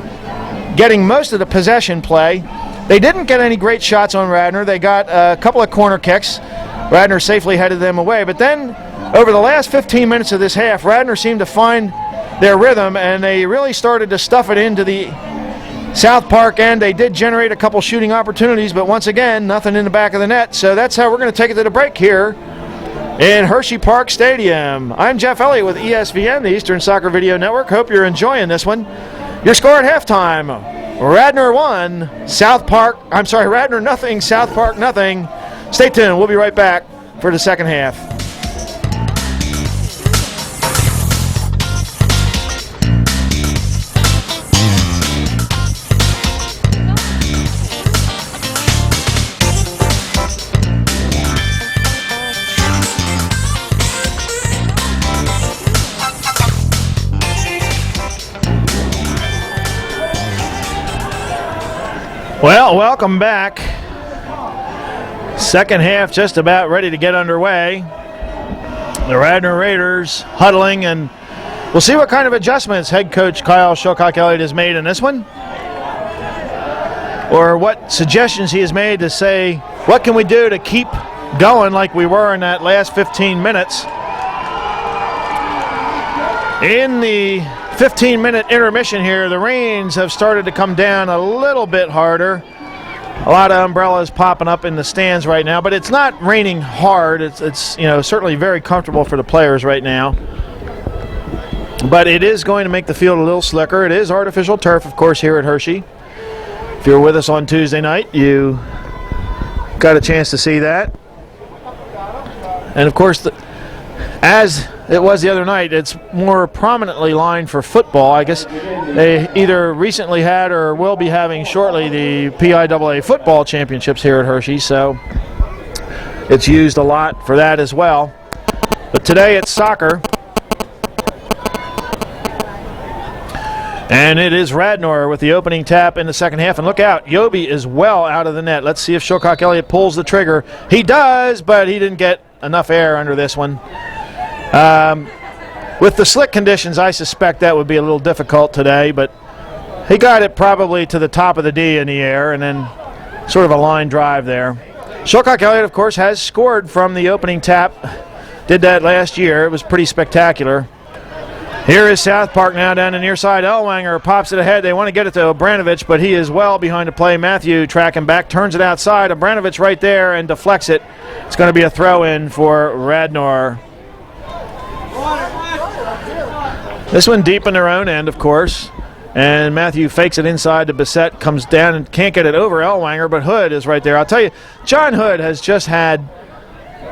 getting most of the possession play. They didn't get any great shots on Radnor. They got a couple of corner kicks. Radnor safely headed them away, but then over the last 15 minutes of this half, Radnor seemed to find their rhythm, and they really started to stuff it into the South Park end. They did generate a couple shooting opportunities, but once again, nothing in the back of the net. So that's how we're going to take it to the break here in Hershey Park Stadium. I'm Jeff Elliott with ESVN, the Eastern Soccer Video Network. Hope you're enjoying this one. Your score at halftime: Radnor 1, Radnor nothing, South Park nothing. Stay tuned. We'll be right back for the second half. Well, welcome back. Second half just about ready to get underway. The Radnor Raiders huddling, and we'll see what kind of adjustments head coach Kyle Shilcock-Elliott has made in this one, or what suggestions he has made to say, what can we do to keep going like we were in that last 15 minutes. In the 15-minute intermission here, the rains have started to come down a little bit harder. A lot of umbrellas popping up in the stands right now, but it's not raining hard. It's certainly very comfortable for the players right now. But it is going to make the field a little slicker. It is artificial turf, of course, here at Hershey. If you were with us on Tuesday night, you got a chance to see that. And of course, as it was the other night, it's more prominently lined for football. I guess they either recently had or will be having shortly the PIAA football championships here at Hershey, so it's used a lot for that as well. But today it's soccer. And it is Radnor with the opening tap in the second half. And look out, Yobi is well out of the net. Let's see if Shilcock-Elliott pulls the trigger. He does, but he didn't get enough air under this one. With the slick conditions, I suspect that would be a little difficult today, but he got it probably to the top of the D in the air and then sort of a line drive there. Shilcock-Elliott, of course, has scored from the opening tap. Did that last year. It was pretty spectacular. Here is South Park now down the near side. Ellwanger pops it ahead. They want to get it to Obranovich, but he is well behind the play. Matthew tracking back, turns it outside. Obranovich right there and deflects it. It's going to be a throw-in for Radnor. This one deep in their own end, of course. And Matthew fakes it inside to Bissett, comes down and can't get it over Ellwanger, but Hood is right there. I'll tell you, John Hood has just had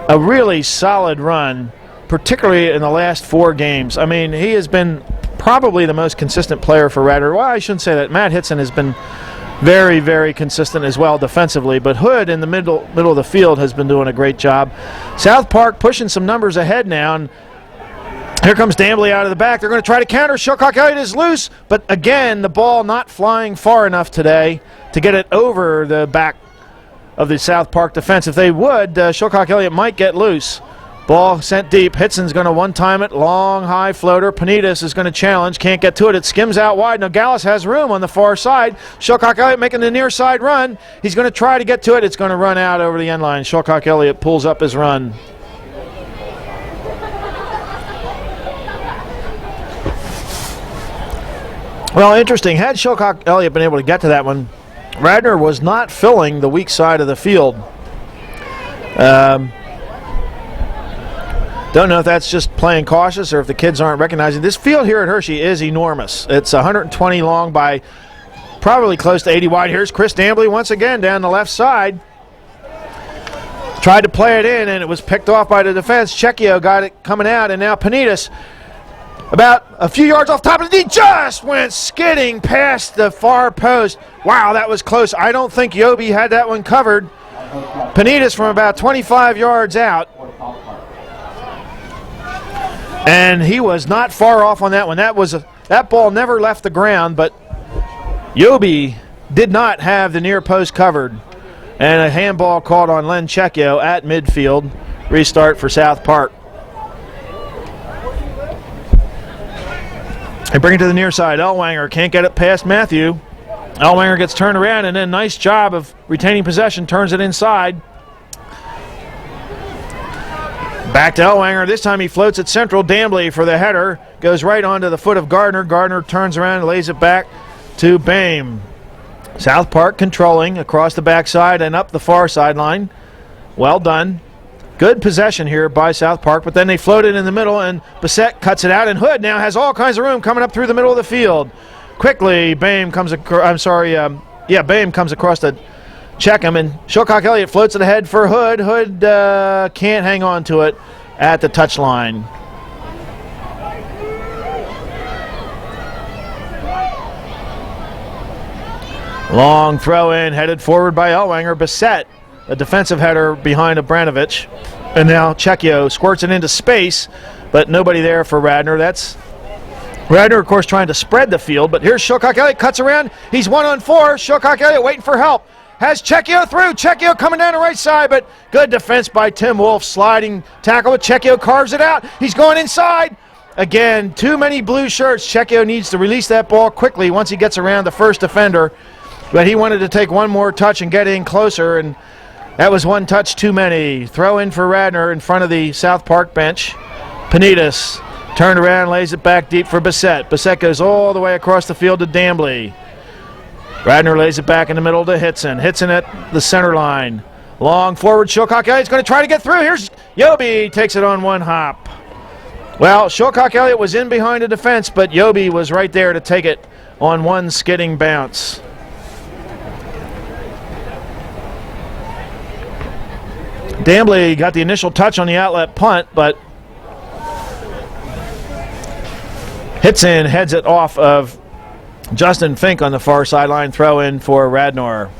a really solid run, particularly in the last 4 games. I mean, he has been probably the most consistent player for Radnor. Well, I shouldn't say that. Matt Hitson has been very, very consistent as well defensively, but Hood in the middle of the field has been doing a great job. South Park pushing some numbers ahead now, and here comes Dambley out of the back. They're going to try to counter. Shilcock-Elliott is loose, but again, the ball not flying far enough today to get it over the back of the South Park defense. If they would, Shilcock-Elliott might get loose. Ball sent deep. Hitson's going to one-time it. Long, high floater. Panitas is going to challenge. Can't get to it. It skims out wide. Nogales has room on the far side. Shilcock-Elliott making the near side run. He's going to try to get to it. It's going to run out over the end line. Shilcock-Elliott pulls up his run. Well, interesting. Had Shilcock-Elliott been able to get to that one, Radnor was not filling the weak side of the field. Don't know if that's just playing cautious or if the kids aren't recognizing. This field here at Hershey is enormous. It's 120 long by probably close to 80 wide. Here's Chris Dambley once again down the left side. tried to play it in, and it was picked off by the defense. Checchio got it coming out, and now Panitas, about a few yards off top of the knee, just went skidding past the far post. Wow, that was close. I don't think Yobi had that one covered. Panitas from about 25 yards out. And he was not far off on that one. That ball never left the ground, but Yobi did not have the near post covered. And a handball called on Len Checchio at midfield. Restart for South Park. They bring it to the near side. Ellwanger can't get it past Matthew. Ellwanger gets turned around, and then nice job of retaining possession, turns it inside. Back to Ellwanger. This time he floats it central. Dambley for the header. Goes right onto the foot of Gardner. Gardner turns around and lays it back to Bame. South Park controlling across the backside and up the far sideline. Well done. Good possession here by South Park, but then they float it in the middle, and Bissett cuts it out, and Hood now has all kinds of room coming up through the middle of the field. Quickly, Bame comes across. Bame comes across to check him, and Shilcock Elliott floats it ahead for Hood. Hood can't hang on to it at the touchline. Long throw in, headed forward by Ellwanger. Bissett, a defensive header behind Abranovich. And now Checchio squirts it into space, but nobody there for Radnor. That's Radnor, of course, trying to spread the field, but here's Shilcock Elliott, cuts around. He's 1-on-4. Shilcock Elliott waiting for help. Has Checchio through. Checchio coming down the right side, but good defense by Tim Wolf. Sliding tackle, but Checchio carves it out. He's going inside. Again, too many blue shirts. Checchio needs to release that ball quickly once he gets around the first defender. But he wanted to take one more touch and get in closer, and that was one touch too many. Throw in for Radnor in front of the South Park bench. Panitas turned around, lays it back deep for Bissett. Bissett goes all the way across the field to Dambley. Radnor lays it back in the middle to Hitson. Hitson at the center line. Long forward, Shilcock Elliott's going to try to get through. Here's Yobi, takes it on one hop. Well, Shilcock Elliott was in behind the defense, but Yobi was right there to take it on one skidding bounce. Dambley got the initial touch on the outlet punt, but Hitson heads it off of Justin Fink on the far sideline. Throw in for Radnor.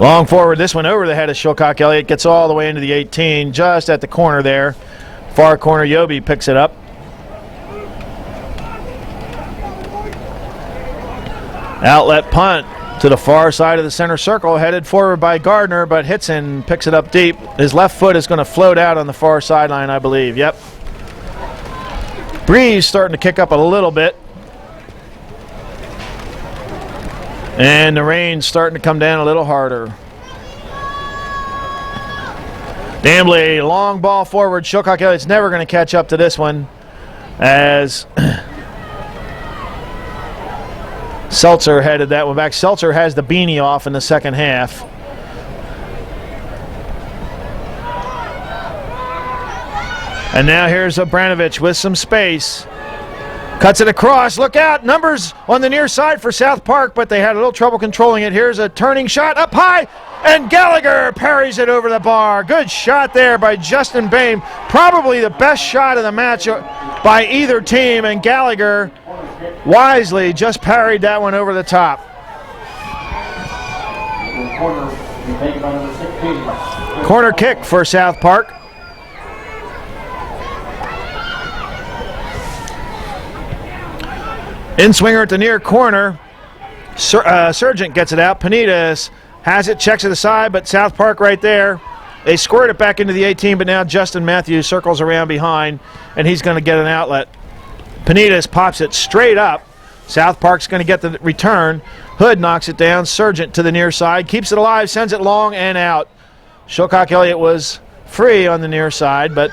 Long forward, this one over the head of Shilcock Elliott, gets all the way into the 18, just at the corner there. Far corner, Yobi picks it up. Outlet punt to the far side of the center circle, headed forward by Gardner, but Hitson picks it up deep. His left foot is going to float out on the far sideline, I believe. Yep. Breeze starting to kick up a little bit. And the rain's starting to come down a little harder. Dambley, long ball forward. Shilcock Elliott's never going to catch up to this one, as Seltzer headed that one back. Seltzer has the beanie off in the second half. And now here's Abranovich with some space. Cuts it across. Look out. Numbers on the near side for South Park, but they had a little trouble controlling it. Here's a turning shot up high, and Gallagher parries it over the bar. Good shot there by Justin Bame. Probably the best shot of the match by either team, and Gallagher wisely just parried that one over the top. Corner kick for South Park. In-swinger at the near corner. Sargent gets it out. Panitas has it, checks it aside, but South Park right there. They squirt it back into the 18, but now Justin Matthews circles around behind, and he's going to get an outlet. Panitas pops it straight up. South Park's going to get the return. Hood knocks it down. Sargent to the near side. Keeps it alive. Sends it long and out. Shilcock Elliott was free on the near side, but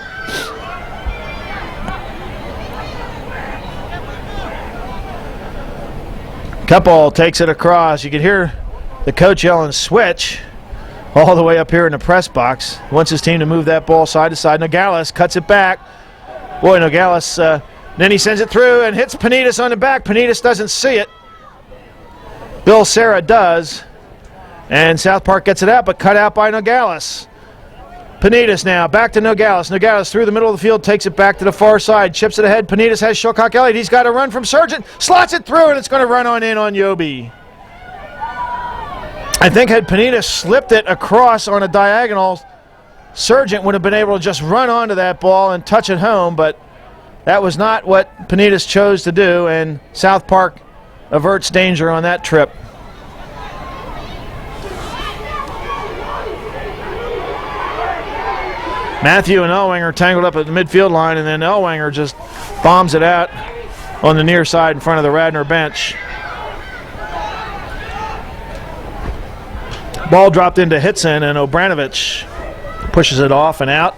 Couple takes it across. You can hear the coach yelling switch all the way up here in the press box. He wants his team to move that ball side to side. Nogales cuts it back. Boy, Nogales, then he sends it through and hits Panitas on the back. Panitas doesn't see it. Bill Serra does. And South Park gets it out, but cut out by Nogales. Panitas now, back to Nogales. Nogales through the middle of the field, takes it back to the far side, chips it ahead. Panitas has Shilcock Elliott. He's got a run from Sargent, slots it through, and it's going to run on in on Yobi. I think had Panitas slipped it across on a diagonal, Sargent would have been able to just run onto that ball and touch it home, but that was not what Panitas chose to do, and South Park averts danger on that trip. Matthew and Ellwanger tangled up at the midfield line, and then Ellwanger just bombs it out on the near side in front of the Radnor bench. Ball dropped into Hitson, and Obranovich pushes it off and out.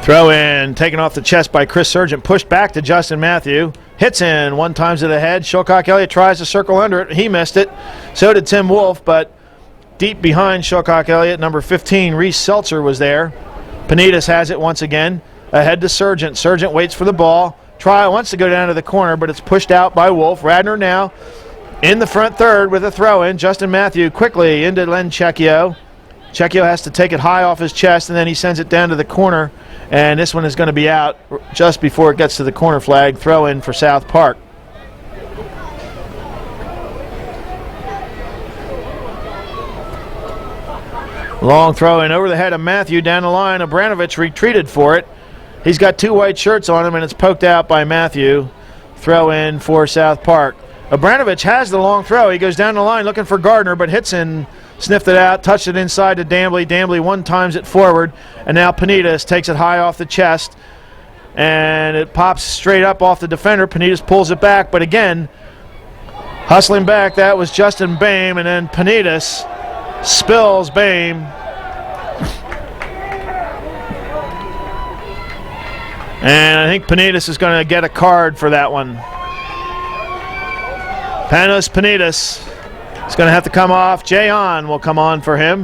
Throw in, taken off the chest by Chris Sargent, pushed back to Justin Matthew. Hits in, one time to the head. Shilcock Elliott tries to circle under it. He missed it. So did Tim Wolf, but deep behind Shilcock Elliott, number 15, Reese Seltzer was there. Panitas has it once again. Ahead to Sargent. Sargent waits for the ball. Wants to go down to the corner, but it's pushed out by Wolf. Radnor now in the front third with a throw-in. Justin Matthew quickly into Len Cecchio. Cecchio has to take it high off his chest, and then he sends it down to the corner. And this one is going to be out just before it gets to the corner flag. Throw in for South Park. Long throw in over the head of Matthew down the line. Obranovich retreated for it. He's got two white shirts on him, and it's poked out by Matthew. Throw in for South Park. Obranovich has the long throw. He goes down the line looking for Gardner, but Hitson sniffed it out, touched it inside to Dambly. Dambly one times it forward, and now Panitas takes it high off the chest, and it pops straight up off the defender. Panitas pulls it back, but again, hustling back, that was Justin Boehm, and then Panitas spills Boehm. And I think Panitas is going to get a card for that one. Panos Panitas is going to have to come off. Jay On will come on for him.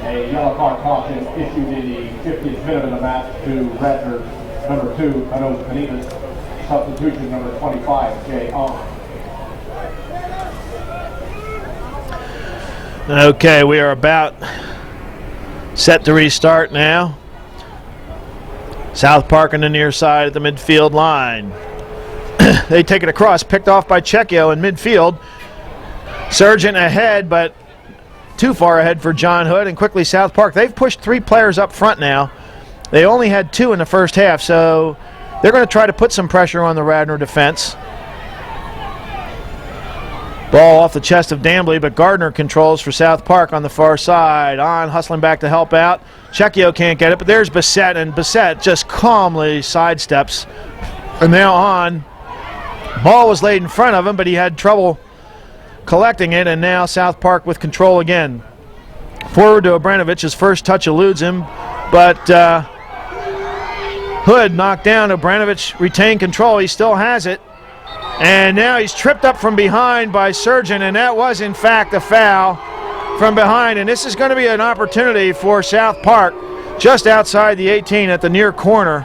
A yellow card caution issued in the 50th minute of the match to Radnor number 2, Panos Panitas. Substitution number 25, Jay On. Okay, we are about set to restart now. South Park on the near side at the midfield line. They take it across, picked off by Cecchio in midfield. Sargent ahead, but too far ahead for John Hood, and quickly South Park. They've pushed 3 players up front now. They only had 2 in the first half, so they're going to try to put some pressure on the Radnor defense. Ball off the chest of Dambly, but Gardner controls for South Park on the far side. On, hustling back to help out. Cecchio can't get it, but there's Bissett, and Bissett just calmly sidesteps. And now On. Ball was laid in front of him, but he had trouble collecting it, and now South Park with control again. Forward to Obranovich. His first touch eludes him, but Hood knocked down. Obranovich retained control. He still has it. And now he's tripped up from behind by Sargent, and that was, in fact, a foul from behind. And this is going to be an opportunity for South Park just outside the 18 at the near corner.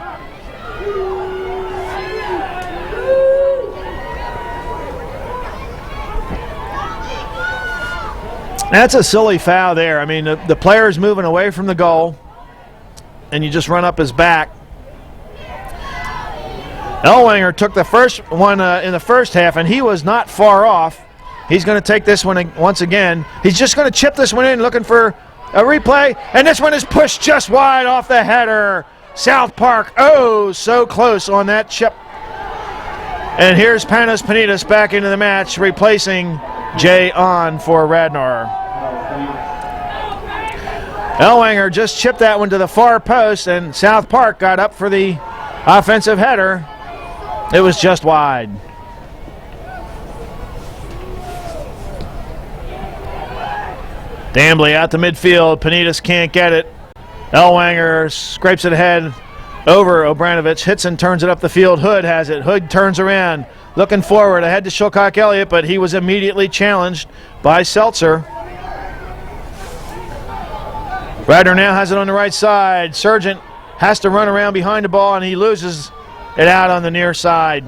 That's a silly foul there. I mean, the player's moving away from the goal, and you just run up his back. Ellwanger took the first one in the first half, and he was not far off. He's going to take this one once again. He's just going to chip this one in, looking for a replay, and this one is pushed just wide off the header. South Park, oh, so close on that chip. And here's Panos Panitas back into the match, replacing Jay On for Radnor. Ellwanger just chipped that one to the far post, and South Park got up for the offensive header. It was just wide. Dambly out to midfield. Panitas can't get it. Ellwanger scrapes it ahead over Obranovich. Hitson turns it up the field. Hood has it. Hood turns around, looking forward ahead to Shilcock Elliott, but he was immediately challenged by Seltzer. Radnor now has it on the right side. Sargent has to run around behind the ball, and he loses it out on the near side.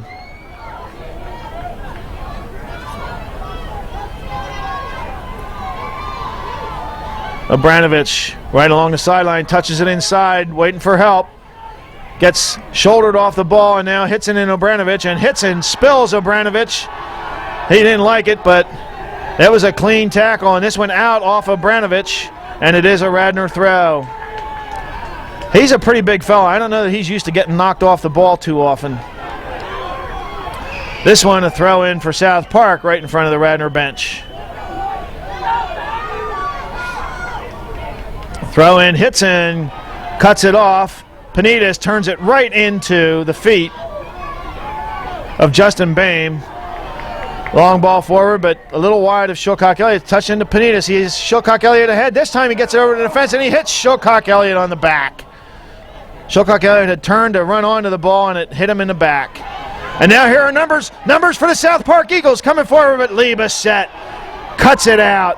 Obranovich right along the sideline, touches it inside, waiting for help. Gets shouldered off the ball, and now Hitson and Obranovich, and Hitson spills Obranovich. He didn't like it, but that was a clean tackle, and this went out off Obranovich, and it is a Radnor throw. He's a pretty big fella. I don't know that he's used to getting knocked off the ball too often. This one a throw in for South Park right in front of the Radnor bench. Throw in, Hitson cuts it off. Panitas turns it right into the feet of Justin Boehm. Long ball forward, but a little wide of Shilcock Elliott. Touch into Panitas. He's Shilcock Elliott ahead. This time he gets it over to the defense, and he hits Shilcock Elliott on the back. Shilcock Elliott had turned to run onto the ball, and it hit him in the back. And now here are numbers for the South Park Eagles coming forward, but Lee Bissett cuts it out.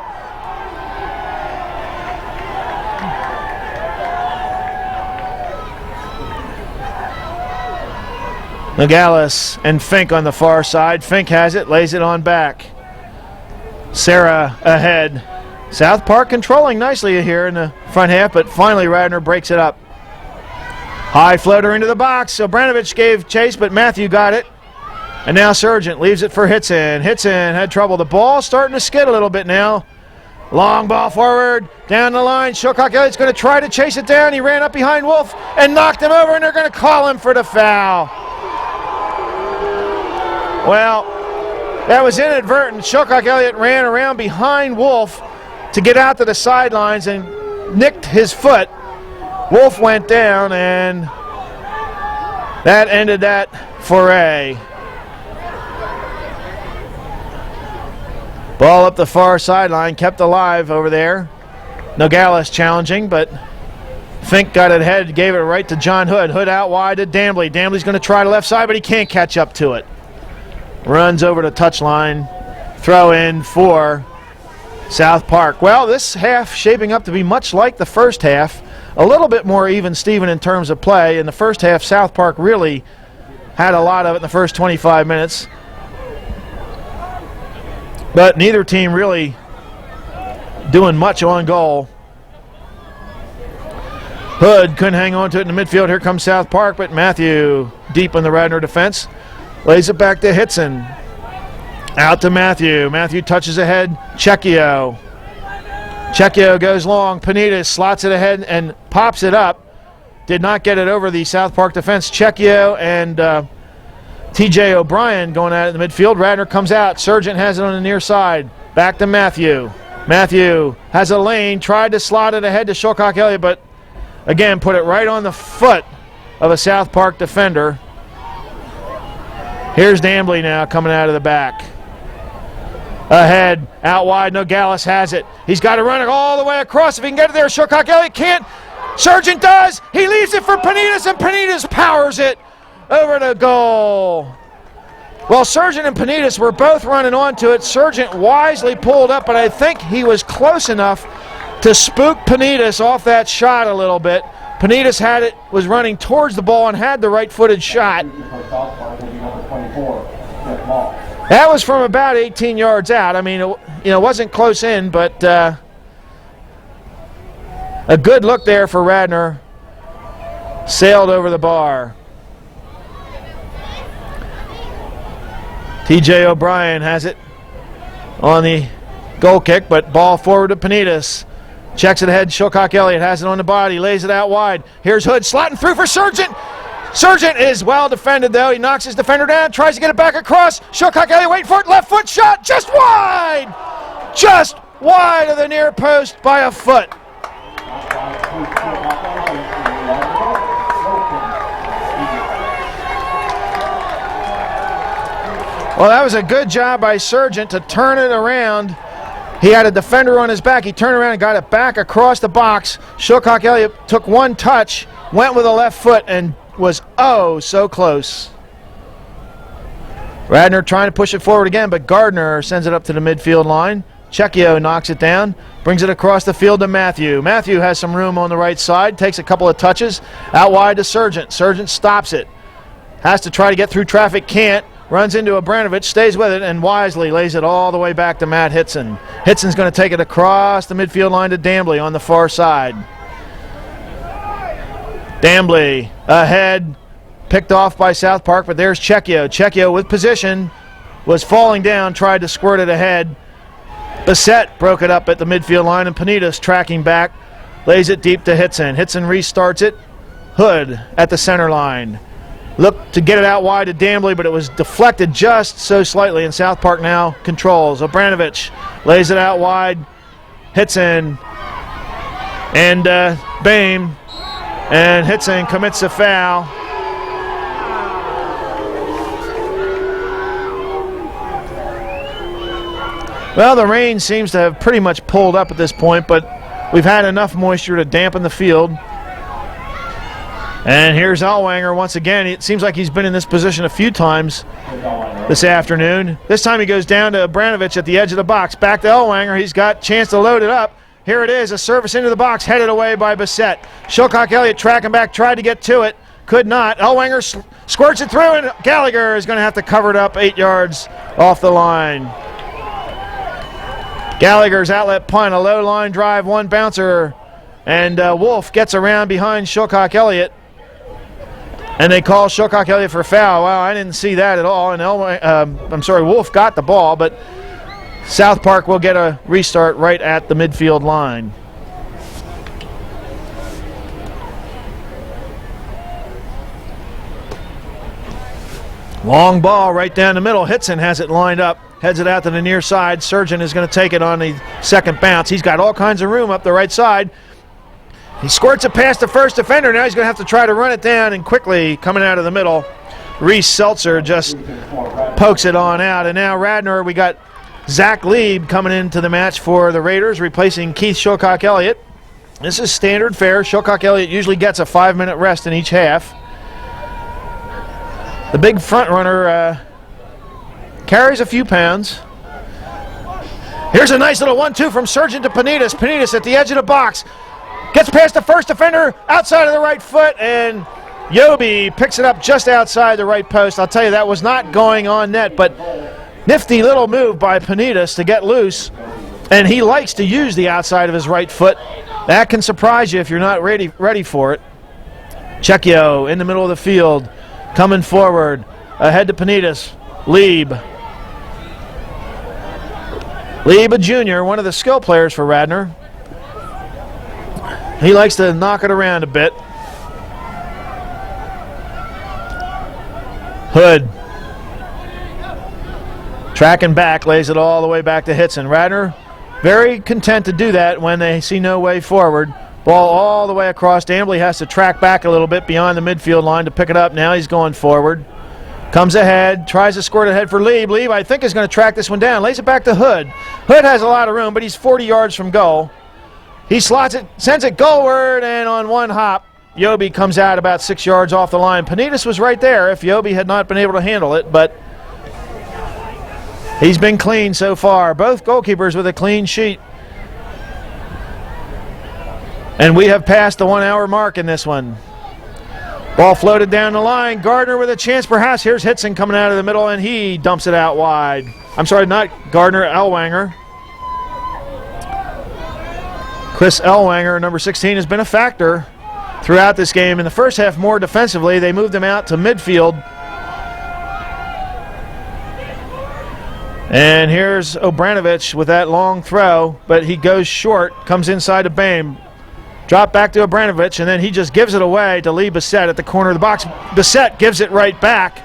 Nogales and Fink on the far side. Fink has it, lays it on back. Sarah ahead. South Park controlling nicely here in the front half, but finally Radnor breaks it up. High floater into the box. Obranovich gave chase, but Matthew got it. And now Sargent leaves it for Hitson. Hitson had trouble. The ball starting to skid a little bit now. Long ball forward, down the line. Shilcock Elliott's going to try to chase it down. He ran up behind Wolf and knocked him over, and they're going to call him for the foul. Well, that was inadvertent. Shilcock Elliott ran around behind Wolf to get out to the sidelines and nicked his foot. Wolf went down, and that ended that foray. Ball up the far sideline, kept alive over there. Nogales challenging, but Fink got it ahead, gave it right to John Hood. Hood out wide to Dambley. Dambley's going to try the left side, but he can't catch up to it. Runs over the touchline. Throw in for South Park. Well, this half shaping up to be much like the first half. A little bit more even Steven in terms of play. In the first half, South Park really had a lot of it in the first 25 minutes. But neither team really doing much on goal. Hood couldn't hang on to it in the midfield. Here comes South Park, but Matthew deep in the Radnor defense. Lays it back to Hitson. Out to Matthew. Matthew touches ahead. Cecchio. Cecchio goes long. Panitas slots it ahead and pops it up. Did not get it over the South Park defense. Cecchio and T.J. O'Brien going at it in the midfield. Radnor comes out. Sargent has it on the near side. Back to Matthew. Matthew has a lane. Tried to slot it ahead to Shilcock Elliott, but again put it right on the foot of a South Park defender. Here's Dambley now coming out of the back. Ahead, out wide, Nogales has it. He's got to run it all the way across. If he can get it there, Shilcock Elliott can't. Sargent does. He leaves it for Panitas, and Panitas powers it over the goal. Well, Sargent and Panitas were both running onto it. Sargent wisely pulled up, but I think he was close enough to spook Panitas off that shot a little bit. Panitas had it, was running towards the ball and had the right-footed shot. That was from about 18 yards out. I mean, it wasn't close in, but a good look there for Radnor. Sailed over the bar. T.J. O'Brien has it on the goal kick, but ball forward to Panitas. Checks it ahead. Shilcock Elliott has it on the body. Lays it out wide. Here's Hood slotting through for Sargent. Sargent is well defended, though. He knocks his defender down. Tries to get it back across. Shilcock Elliott waiting for it. Left foot shot. Just wide. Just wide of the near post by a foot. Well, that was a good job by Sargent to turn it around. He had a defender on his back. He turned around and got it back across the box. Shilcock Elliott took one touch, went with a left foot, and was oh so close. Radnor trying to push it forward again, but Gardner sends it up to the midfield line. Checchio knocks it down, brings it across the field to Matthew. Matthew has some room on the right side, takes a couple of touches, out wide to Sargent. Sargent stops it. Has to try to get through traffic, can't. Runs into Abranovich, stays with it, and wisely lays it all the way back to Matt Hitson. Hitson's going to take it across the midfield line to Dambly on the far side. Dambly ahead, picked off by South Park, but there's Checchio. Checchio with position, was falling down, tried to squirt it ahead. Bissett broke it up at the midfield line, and Panitas tracking back, lays it deep to Hitson. Hitson restarts it. Hood at the center line. Looked to get it out wide to Dambly, but it was deflected just so slightly, and South Park now controls. Abranovich lays it out wide. Hitson and Bame, and Hitson commits a foul. Well, the rain seems to have pretty much pulled up at this point, but we've had enough moisture to dampen the field. And here's Ellwanger once again. It seems like he's been in this position a few times this afternoon. This time he goes down to Abranovich at the edge of the box. Back to Ellwanger. He's got a chance to load it up. Here it is, a service into the box, headed away by Bissett. Shilcock-Elliott tracking back, tried to get to it. Could not. Ellwanger squirts it through, and Gallagher is going to have to cover it up 8 yards off the line. Gallagher's outlet punt, a low line drive, one bouncer, and Wolf gets around behind Shilcock-Elliott. And they call Shilcock-Elliott for a foul. Wow, I didn't see that at all. And Wolf got the ball, but South Park will get a restart right at the midfield line. Long ball right down the middle. Hitson has it lined up, heads it out to the near side. Surgeon is going to take it on the second bounce. He's got all kinds of room up the right side. He squirts it past the first defender. Now he's going to have to try to run it down, and quickly coming out of the middle, Reese Seltzer just pokes it on out. And now Radnor, we got Zach Lieb coming into the match for the Raiders, replacing Keith Shilcock-Elliott. This is standard fare. Shilcock-Elliott usually gets a 5-minute rest in each half. The big front runner carries a few pounds. Here's a nice little 1-2 from Surgeon to Panitas. Panitas at the edge of the box. Gets past the first defender, outside of the right foot, and Yobi picks it up just outside the right post. I'll tell you, that was not going on net, but nifty little move by Panitas to get loose, and he likes to use the outside of his right foot. That can surprise you if you're not ready for it. Checchio in the middle of the field, coming forward, ahead to Panitas. Lieb, a junior, one of the skill players for Radnor. He likes to knock it around a bit. Hood tracking back, lays it all the way back to Hitson. Radnor very content to do that when they see no way forward. Ball all the way across. Dambly has to track back a little bit beyond the midfield line to pick it up. Now he's going forward. Comes ahead, tries to squirt ahead for Lieb. Lieb, I think, is going to track this one down. Lays it back to Hood. Hood has a lot of room, but he's 40 yards from goal. He slots it, sends it goalward, and on one hop, Yobi comes out about 6 yards off the line. Panitas was right there if Yobi had not been able to handle it, but he's been clean so far. Both goalkeepers with a clean sheet. And we have passed the 1 hour mark in this one. Ball floated down the line. Gardner with a chance perhaps. Here's Hitson coming out of the middle, and he dumps it out wide. I'm sorry, not Gardner, Ellwanger. Chris Ellwanger, number 16, has been a factor throughout this game. In the first half, more defensively, they moved him out to midfield. And here's Obranovich with that long throw, but he goes short, comes inside to Bame. Drop back to Obranovich, and then he just gives it away to Lee Bissett at the corner of the box. Bissett gives it right back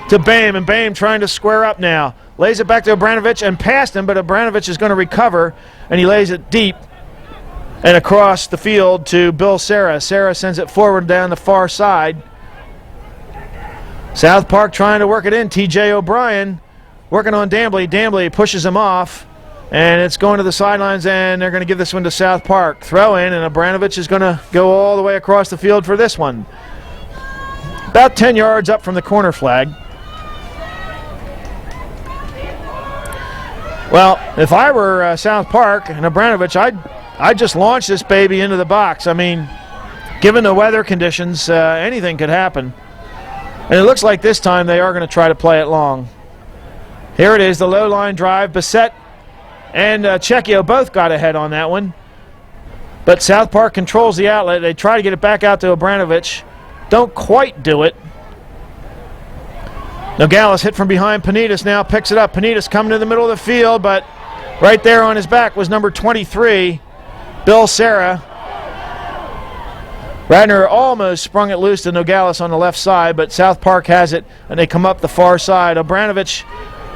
to Bame, and Bame trying to square up now. Lays it back to Obranovich and past him, but Obranovich is going to recover, and he lays it deep and across the field to Bill Serra. Serra sends it forward down the far side. South Park trying to work it in. T.J. O'Brien working on Dambly. Dambly pushes him off, and it's going to the sidelines, and they're going to give this one to South Park. Throw in, and Obranovich is going to go all the way across the field for this one. About 10 yards up from the corner flag. Well, if I were South Park and Obranovich, I'd just launch this baby into the box. I mean, given the weather conditions, anything could happen. And it looks like this time they are going to try to play it long. Here it is, the low line drive. Bissett and Cecchio both got ahead on that one. But South Park controls the outlet. They try to get it back out to Obranovich. Don't quite do it. Nogales hit from behind. Panitas now picks it up. Panitas coming to the middle of the field, but right there on his back was number 23, Bill Serra. Radnor almost sprung it loose to Nogales on the left side, but South Park has it, and they come up the far side. Obranovich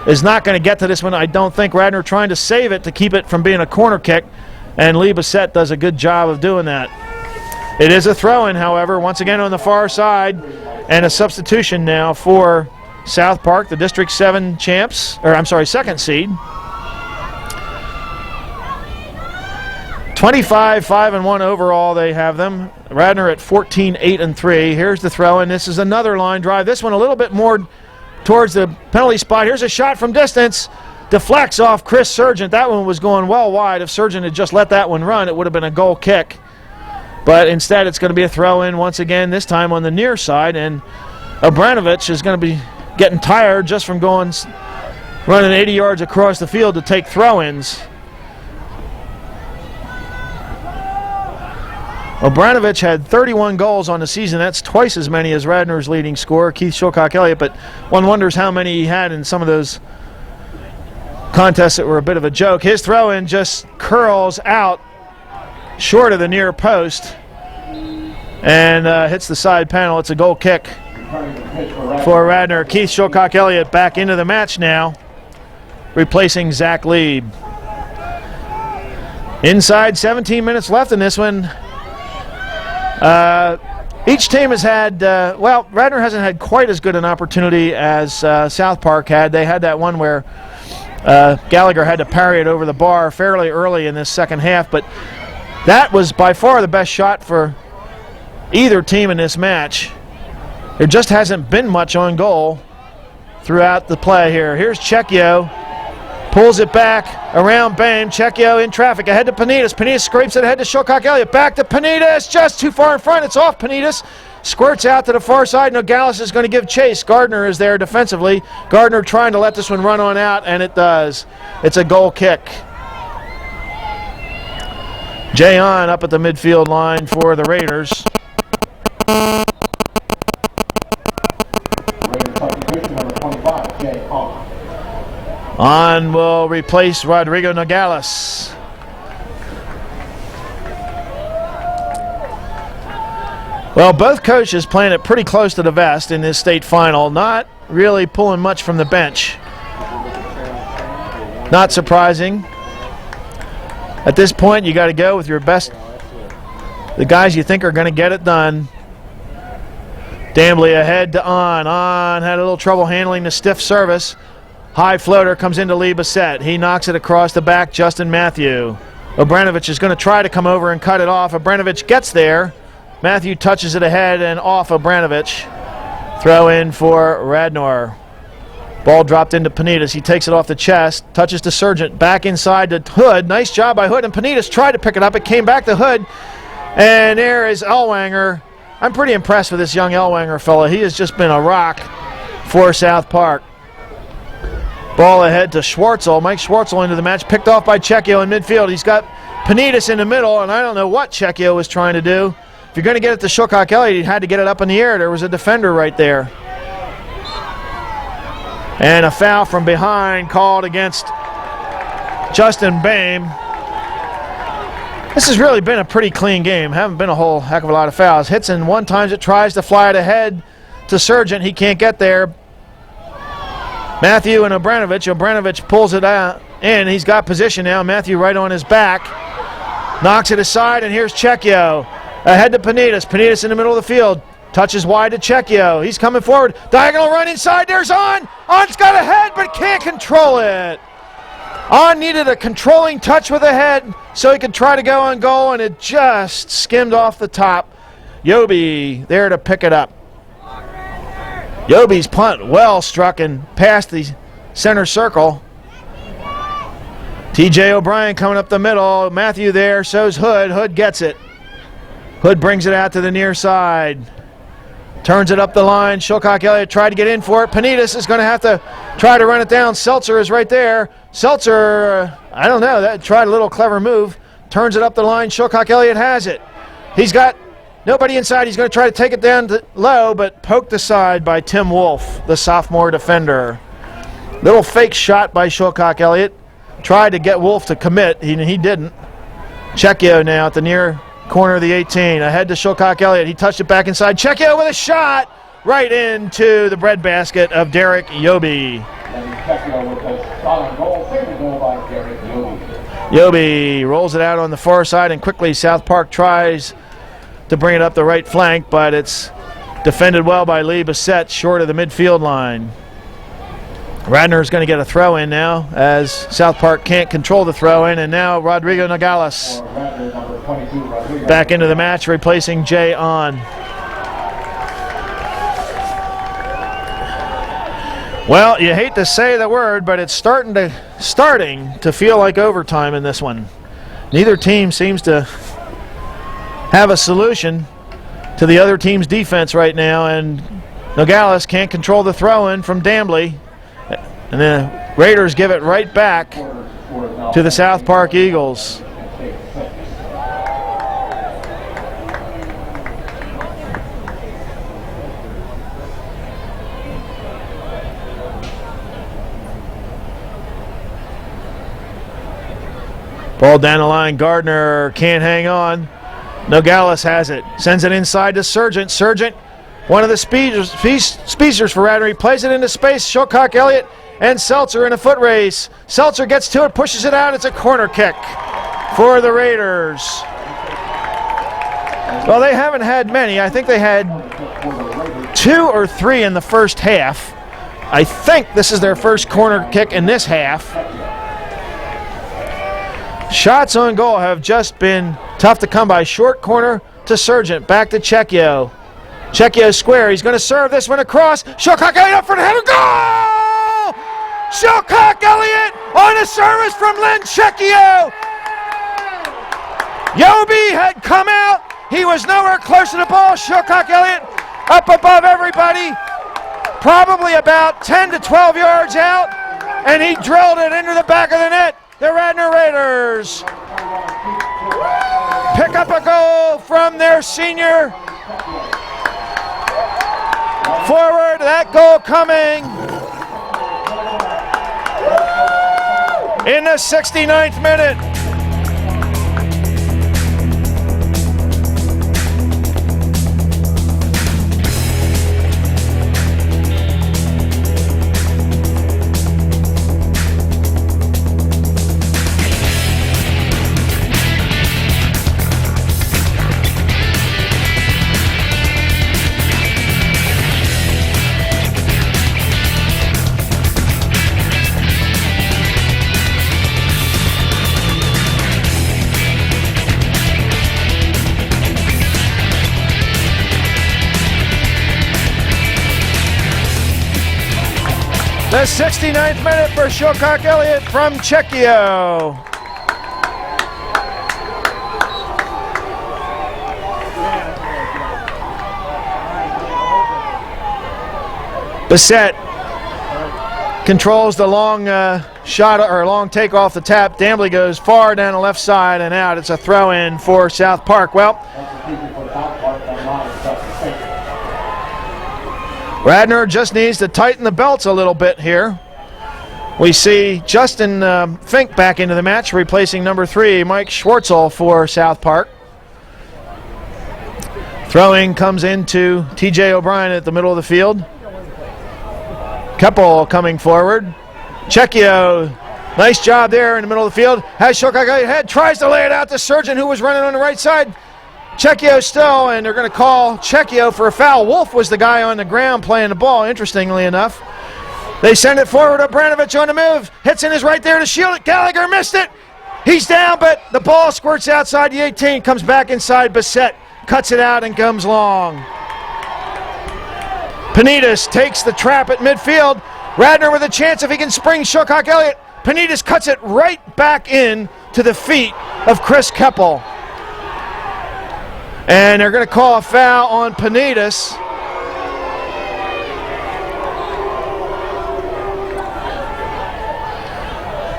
is not going to get to this one, I don't think. Radnor trying to save it to keep it from being a corner kick, and Lee Bissett does a good job of doing that. It is a throw-in, however, once again on the far side, and a substitution now for South Park, the District 7 champs, or I'm sorry, second seed. 25-5-1 overall they have them. Radnor at 14-8-3. Here's the throw, and this is another line drive. This one a little bit more towards the penalty spot. Here's a shot from distance. Deflects off Chris Sargent. That one was going well wide. If Sargent had just let that one run, it would have been a goal kick. But instead it's going to be a throw-in once again, this time on the near side, and Obranovich is going to be getting tired just from running 80 yards across the field to take throw-ins. Obranovich had 31 goals on the season. That's twice as many as Radnor's leading scorer, Keith Shilcock-Elliott, but one wonders how many he had in some of those contests that were a bit of a joke. His throw-in just curls out short of the near post and hits the side panel. It's a goal kick for Radnor. Keith Shilcock-Elliott back into the match now, replacing Zach Lieb. Inside 17 minutes left in this one. Each team has had, well, Radnor hasn't had quite as good an opportunity as South Park had. They had that one where Gallagher had to parry it over the bar fairly early in this second half, but that was by far the best shot for either team in this match. There just hasn't been much on goal throughout the play here. Here's Cecchio. Pulls it back around Bame. Cecchio in traffic ahead to Panitas. Panitas scrapes it ahead to Shilcock-Elliott. Back to Panitas. Just too far in front. It's off Panitas. Squirts out to the far side. Nogales is going to give chase. Gardner is there defensively. Gardner trying to let this one run on out, and it does. It's a goal kick. Jay on up at the midfield line for the Raiders. On will replace Rodrigo Nogales. Well, both coaches playing it pretty close to the vest in this state final, not really pulling much from the bench. Not surprising. At this point, you got to go with your best, the guys you think are going to get it done. Dambley ahead to On. On had a little trouble handling the stiff service. High floater comes into Lee Bissett. He knocks it across the back. Justin Matthew. Obranovich is going to try to come over and cut it off. Obranovich gets there. Matthew touches it ahead and off Obranovich. Throw in for Radnor. Ball dropped into Panitas. He takes it off the chest. Touches to Sargent. Back inside to Hood. Nice job by Hood. And Panitas tried to pick it up. It came back to Hood. And there is Ellwanger. I'm pretty impressed with this young Ellwanger fella. He has just been a rock for South Park. Ball ahead to Schwartzel. Mike Schwartzel into the match. Picked off by Cecchio in midfield. He's got Panitas in the middle, and I don't know what Cecchio was trying to do. If you're going to get it to Shilcock-Elliott, he had to get it up in the air. There was a defender right there. And a foul from behind called against Justin Bame. This has really been a pretty clean game. Haven't been a whole heck of a lot of fouls. Hits in one time it tries to fly it ahead to Sargent. He can't get there. Matthew and Obranovich. Obranovich pulls it out in. He's got position now. Matthew right on his back. Knocks it aside, and here's Cecchio. Ahead to Panitas. Panitas in the middle of the field. Touches wide to Cecchio. He's coming forward. Diagonal run inside. There's On. On's got a head, but can't control it. On needed a controlling touch with a head so he could try to go on goal, and it just skimmed off the top. Yobi there to pick it up. Yobi's punt well struck and past the center circle. T.J. O'Brien coming up the middle. Matthew there, so's Hood. Hood gets it. Hood brings it out to the near side. Turns it up the line. Shilcock Elliott tried to get in for it. Panitas is going to have to try to run it down. Seltzer is right there. Seltzer, I don't know, that tried a little clever move. Turns it up the line. Shilcock Elliott has it. He's got nobody inside. He's going to try to take it down to low, but poked aside by Tim Wolf, the sophomore defender. Little fake shot by Shilcock Elliott. Tried to get Wolf to commit. He didn't. Checchio now at the near corner of the 18. Ahead to Shilcock Elliott. He touched it back inside. Checchio with a shot right into the breadbasket of Derek Yobi. Yobi rolls it out on the far side, and quickly South Park tries to bring it up the right flank, but it's defended well by Lee Bissett short of the midfield line. Radnor is going to get a throw in now as South Park can't control the throw in, and now Rodrigo Nogales back into the match, replacing Jay On. Well, you hate to say the word, but it's starting to feel like overtime in this one. Neither team seems to have a solution to the other team's defense right now, and Nogales can't control the throw in from Dambly. And the Raiders give it right back to the South Park Eagles. Ball down the line. Gardner can't hang on. Nogales has it. Sends it inside to Sargent. Sargent, one of the speedsters for Radnor. He plays it into space. Shilcock Elliott and Seltzer in a foot race. Seltzer gets to it, pushes it out. It's a corner kick for the Raiders. Well, they haven't had many. I think they had 2 or 3 in the first half. I think this is their first corner kick in this half. Shots on goal have just been tough to come by. Short corner to Sargent. Back to Checchio. Checchio square. He's going to serve this one across. Shilcock Elliott up for the header. Goal! Shilcock Elliott on a service from Len Checchio. Yobi had come out. He was nowhere close to the ball. Shilcock Elliott up above everybody, probably about 10 to 12 yards out, and he drilled it into the back of the net. The Radnor Raiders pick up a goal from their senior forward. That goal coming in the 69th minute. The 69th minute for Shilcock Elliott from Checchio. Bissett controls the long shot or long take off the tap. Dambly goes far down the left side and out. It's a throw in for South Park. Well, Radnor just needs to tighten the belts a little bit here. We see Justin Fink back into the match, replacing number 3, Mike Schwartzel for South Park. Throwing comes into T.J. O'Brien at the middle of the field. Keppel coming forward. Checchio, nice job there in the middle of the field. Has Shilcock Elliott ahead, tries to lay it out to Sargent, who was running on the right side. Checchio still, and they're going to call Checchio for a foul. Wolf was the guy on the ground playing the ball, interestingly enough. They send it forward. Obranovich on the move. Hitson is right there to shield it. Gallagher missed it. He's down, but the ball squirts outside the 18, comes back inside. Bissett cuts it out and comes long. Panitas takes the trap at midfield. Radnor with a chance if he can spring Shilcock Elliott. Panitas cuts it right back in to the feet of Chris Keppel. And they're going to call a foul on Panitas.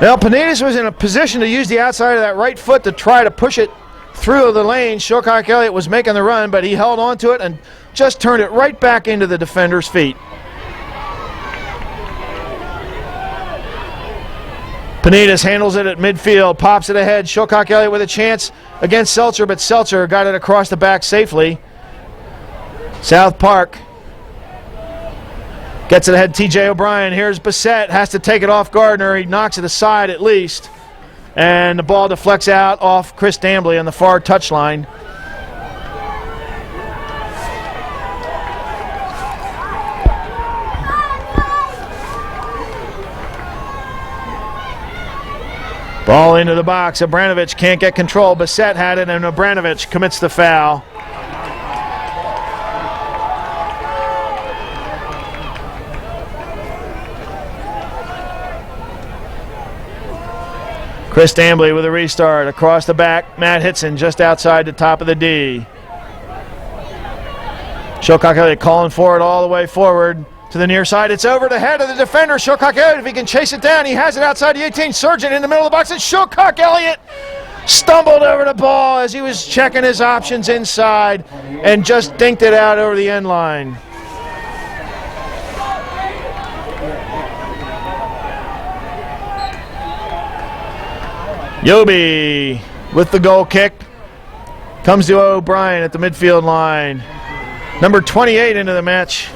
Well, Panitas was in a position to use the outside of that right foot to try to push it through the lane. Shilcock Elliott was making the run, but he held on to it and just turned it right back into the defender's feet. Panitas handles it at midfield, pops it ahead. Shilcock Elliott with a chance against Seltzer, but Seltzer got it across the back safely. South Park gets it ahead. T.J. O'Brien. Here's Bissett. Has to take it off Gardner. He knocks it aside at least. And the ball deflects out off Chris Dambley on the far touchline. Ball into the box. Obranovich can't get control. Bissett had it, and Obranovich commits the foul. Chris Dambley with a restart. Across the back, Matt Hitson just outside the top of the D. Shilcock Elliott calling for it all the way forward to the near side. It's over the head of the defender. Shilcock Elliott, if he can chase it down, he has it outside the 18. Sargent in the middle of the box, and Shilcock Elliott stumbled over the ball as he was checking his options inside and just dinked it out over the end line. Yobi with the goal kick. Comes to O'Brien at the midfield line. Number 28 into the match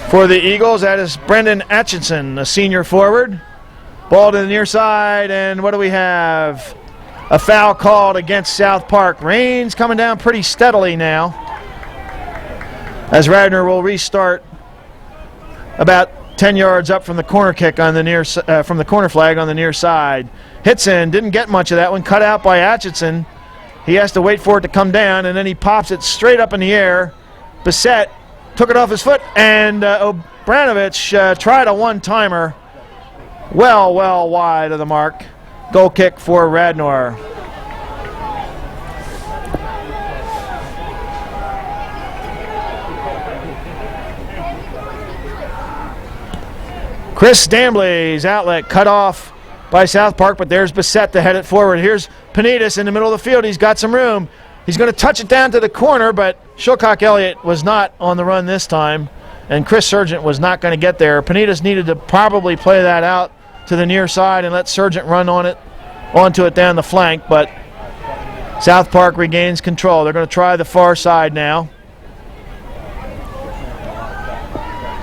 for the Eagles. That is Brendan Atchison, a senior forward. Ball to the near side, and what do we have? A foul called against South Park. Rain's coming down pretty steadily now, as Radnor will restart about 10 yards up from the corner kick on the near from the corner flag on the near side. Hitson didn't get much of that one, cut out by Atchison. He has to wait for it to come down, and then he pops it straight up in the air. Bissett took it off his foot, and Obranovich tried a one-timer well wide of the mark. Goal kick for Radnor. Chris Dambley's outlet cut off by South Park, but there's Bissett to head it forward. Here's Panitas in the middle of the field. He's got some room. He's going to touch it down to the corner, but Shilcock Elliott was not on the run this time, and Chris Sargent was not going to get there. Panitas needed to probably play that out to the near side and let Sargent run onto it down the flank, but South Park regains control. They're going to try the far side now.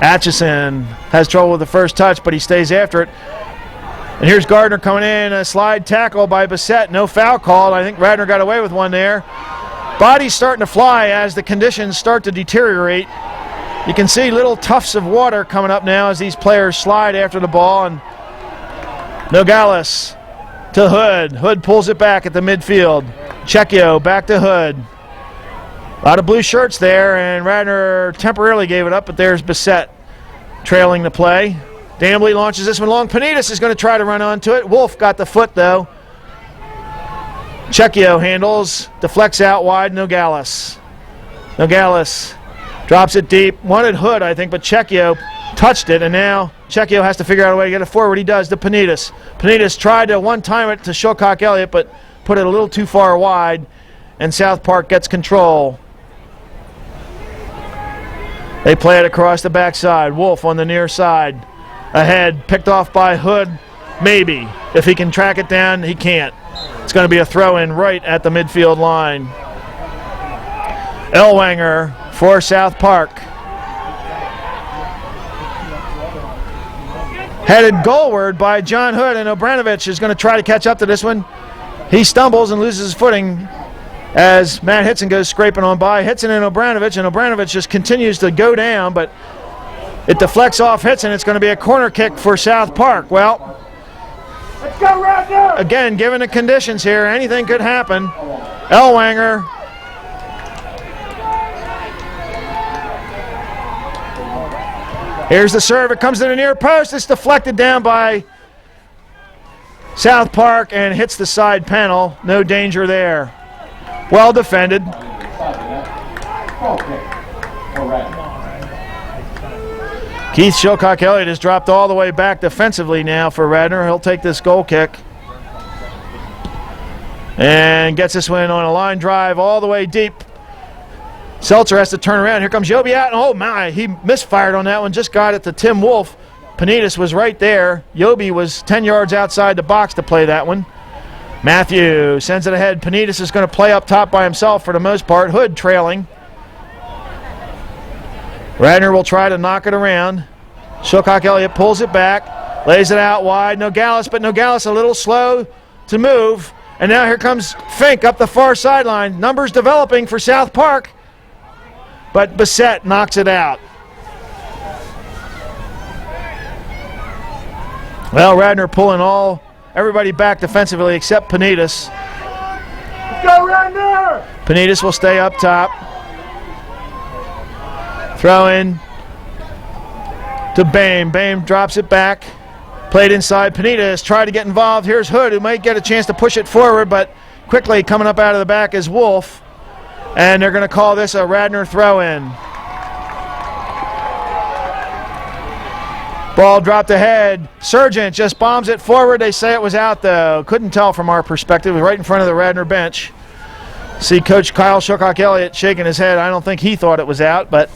Atchison has trouble with the first touch, but he stays after it. And here's Gardner coming in, a slide tackle by Bissett. No foul called. I think Radnor got away with one there. Body's starting to fly as the conditions start to deteriorate. You can see little tufts of water coming up now as these players slide after the ball. And Nogales to Hood. Hood pulls it back at the midfield. Checchio back to Hood. A lot of blue shirts there, and Radnor temporarily gave it up, but there's Bissett trailing the play. Dambley launches this one long. Panitas is going to try to run onto it. Wolf got the foot, though. Checchio handles, deflects out wide. Nogales drops it deep. Wanted Hood, I think, but Checchio touched it, and now Checchio has to figure out a way to get it forward. He does to Panitas. Panitas tried to one-time it to Shilcock Elliott, but put it a little too far wide, and South Park gets control. They play it across the backside. Wolf on the near side. Ahead, picked off by Hood, maybe. If he can track it down, he can't. It's going to be a throw-in right at the midfield line. Ellwanger for South Park. Headed goalward by John Hood, and Obranovich is going to try to catch up to this one. He stumbles and loses his footing as Matt Hitson goes scraping on by. Hitson and Obranovich just continues to go down, but it deflects off Hitson. It's going to be a corner kick for South Park. Well, let's go, Radnor! Again, given the conditions here, anything could happen. Ellwanger. Here's the serve. It comes to the near post. It's deflected down by South Park and hits the side panel. No danger there. Well defended. Keith Shilcock-Elliott has dropped all the way back defensively now for Radnor. He'll take this goal kick. And gets this one on a line drive all the way deep. Seltzer has to turn around. Here comes Yobi out. Oh, my, he misfired on that one. Just got it to Tim Wolf. Panitas was right there. Yobi was 10 yards outside the box to play that one. Matthew sends it ahead. Panitas is going to play up top by himself for the most part. Hood trailing. Radnor will try to knock it around. Shilcock-Elliott pulls it back, lays it out wide. Nogales, but Nogales a little slow to move. And now here comes Fink up the far sideline. Numbers developing for South Park, but Bissett knocks it out. Well, Radnor pulling everybody back defensively except Panitas. Go Radnor! Panitas will stay up top. Throw in to Bame. Bame drops it back. Played inside. Panitas tried to get involved. Here's Hood, who might get a chance to push it forward, but quickly coming up out of the back is Wolf. And they're going to call this a Radnor throw-in. Ball dropped ahead. Sargent just bombs it forward. They say it was out, though. Couldn't tell from our perspective. It was right in front of the Radnor bench. See Coach Kyle Shilcock-Elliott shaking his head. I don't think he thought it was out, but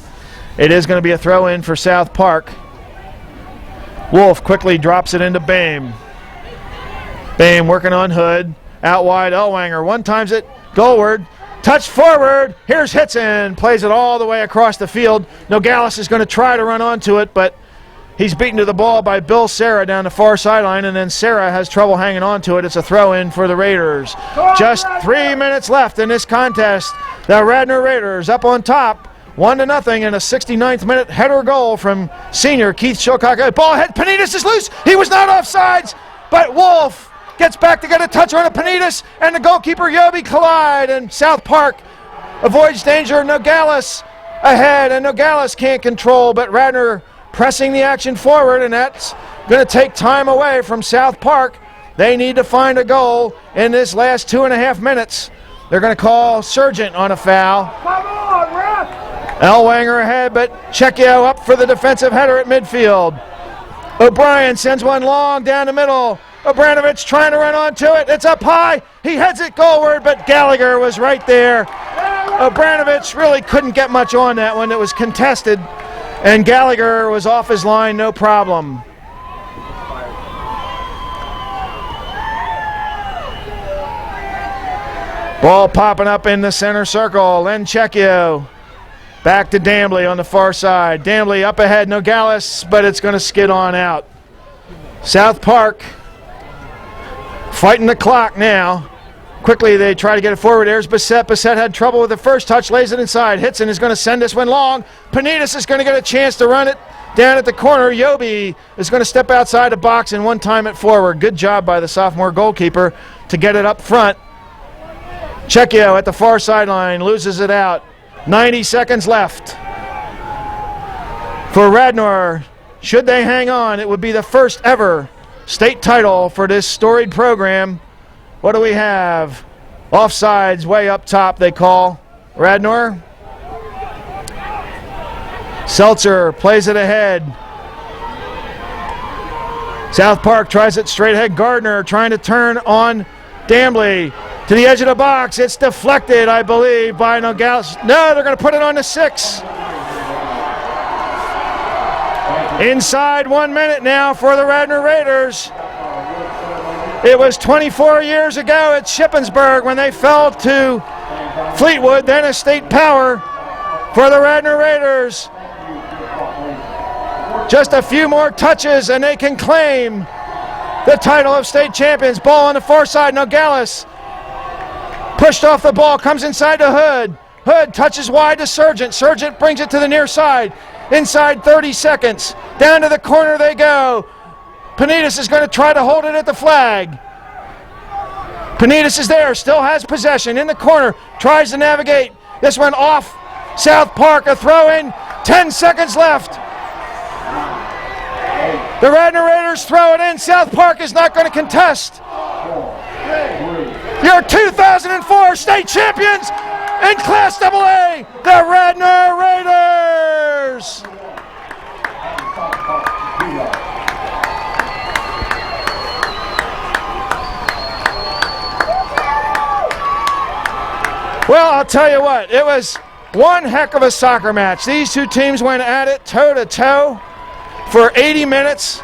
it is going to be a throw-in for South Park. Wolf quickly drops it into Bame. Bame working on Hood. Out wide, Elwanger. One times it goalward. Touch forward. Here's Hitson. Plays it all the way across the field. Nogales is going to try to run onto it, but he's beaten to the ball by Bill Serra down the far sideline, and then Serra has trouble hanging on to it. It's a throw-in for the Raiders. Just 3 minutes left in this contest. The Radnor Raiders up on top, 1-0 in a 69th minute header goal from senior Keith Shilcock. Ball head, Panitas is loose. He was not offsides, but Wolf gets back to get a touch on a Panitas, and the goalkeeper Yobi collide, and South Park avoids danger. Nogales ahead, and Nogales can't control, but Radnor pressing the action forward, and that's going to take time away from South Park. They need to find a goal in this last 2.5 minutes. They're going to call Sargent on a foul. Come on, ref! Elwanger ahead, but Checchio up for the defensive header at midfield. O'Brien sends one long down the middle. Obranovich trying to run onto it. It's up high. He heads it goalward, but Gallagher was right there. Obranovich really couldn't get much on that one. It was contested, and Gallagher was off his line, no problem. Ball popping up in the center circle. Len Checchio back to Dambly on the far side. Dambly up ahead, Nogales, but it's going to skid on out. South Park fighting the clock now. Quickly they try to get it forward. There's Bissett. Bissett had trouble with the first touch, lays it inside. Hitson is going to send this one long. Panitas is going to get a chance to run it down at the corner. Yobi is going to step outside the box and one time it forward. Good job by the sophomore goalkeeper to get it up front. Checchio at the far sideline loses it out. 90 seconds left. For Radnor, should they hang on, it would be the first ever state title for this storied program. What do we have? Offsides way up top, they call. Radnor. Seltzer plays it ahead. South Park tries it straight ahead. Gardner trying to turn on Dambly to the edge of the box. It's deflected, I believe, by Nogales. No, they're going to put it on the 6. Inside 1 minute now for the Radnor Raiders. It was 24 years ago at Shippensburg when they fell to Fleetwood, then a state power for the Radnor Raiders. Just a few more touches and they can claim the title of state champions. Ball on the far side, Nogales pushed off the ball, comes inside to Hood. Hood touches wide to Sargent. Sargent brings it to the near side. Inside 30 seconds. Down to the corner they go. Panitas is going to try to hold it at the flag. Panitas is there, still has possession in the corner, tries to navigate. This one off South Park, a throw in, 10 seconds left. The Radnor Raiders throw it in. South Park is not going to contest. Your 2004 state champions in Class AA, the Radnor Raiders. Well, I'll tell you what, it was one heck of a soccer match. These two teams went at it toe-to-toe for 80 minutes.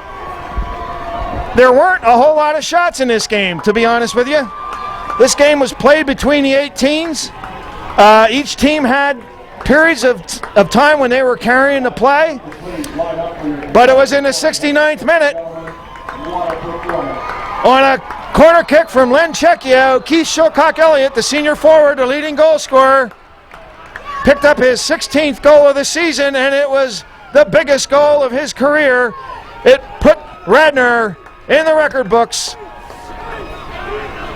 There weren't a whole lot of shots in this game, to be honest with you. This game was played between the 18s. Each team had periods of time when they were carrying the play, but it was in the 69th minute on a corner kick from Len Checchio. Keith Shilcock Elliott, the senior forward, the leading goal scorer, picked up his 16th goal of the season, and it was the biggest goal of his career. It put Radnor in the record books.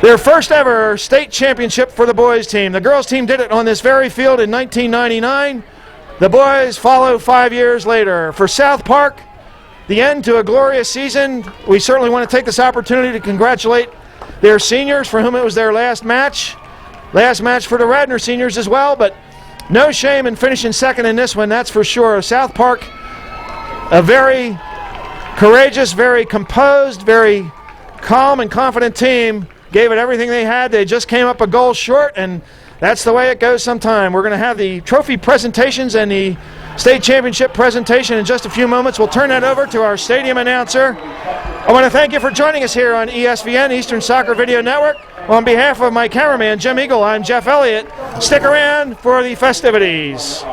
Their first ever state championship for the boys team. The girls team did it on this very field in 1999. The boys follow 5 years later. For South Park, the end to a glorious season. We certainly want to take this opportunity to congratulate their seniors, for whom it was their last match. Last match for the Radnor seniors as well, but no shame in finishing second in this one, that's for sure. South Park, a very courageous, very composed, very calm and confident team, gave it everything they had. They just came up a goal short, and that's the way it goes sometime. We're going to have the trophy presentations and the state championship presentation in just a few moments. We'll turn that over to our stadium announcer. I want to thank you for joining us here on ESVN, Eastern Soccer Video Network. On behalf of my cameraman, Jim Eagle, I'm Jeff Elliott. Stick around for the festivities.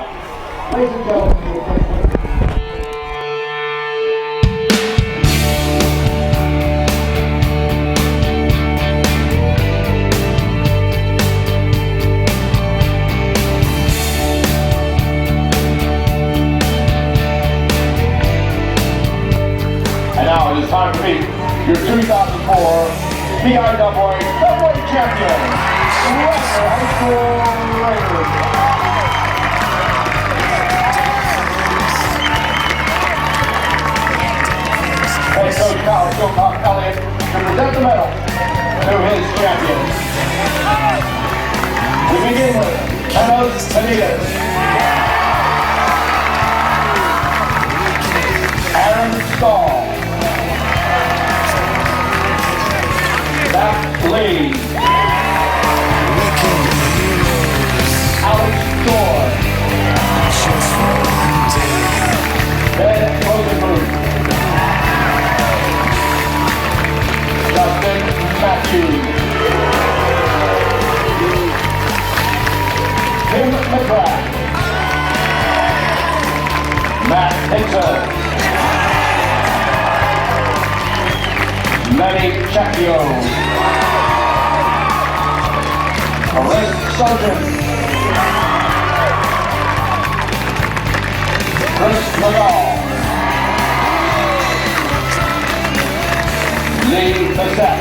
Now it is time to meet your 2004 PIAA February champion, Radnor High School Raiders. Head coach Kyle Shilcock Elliott to present the medal to his champions. We begin with Enos Benitez, Aaron Stahl, Zach Lee, Alex Dorr, Ben Rosenberg, Justin Matthews, Tim McGrath, Matt Hickson, Lenny Checchio, Rick Sargent, Chris McGall, Lee Bissett,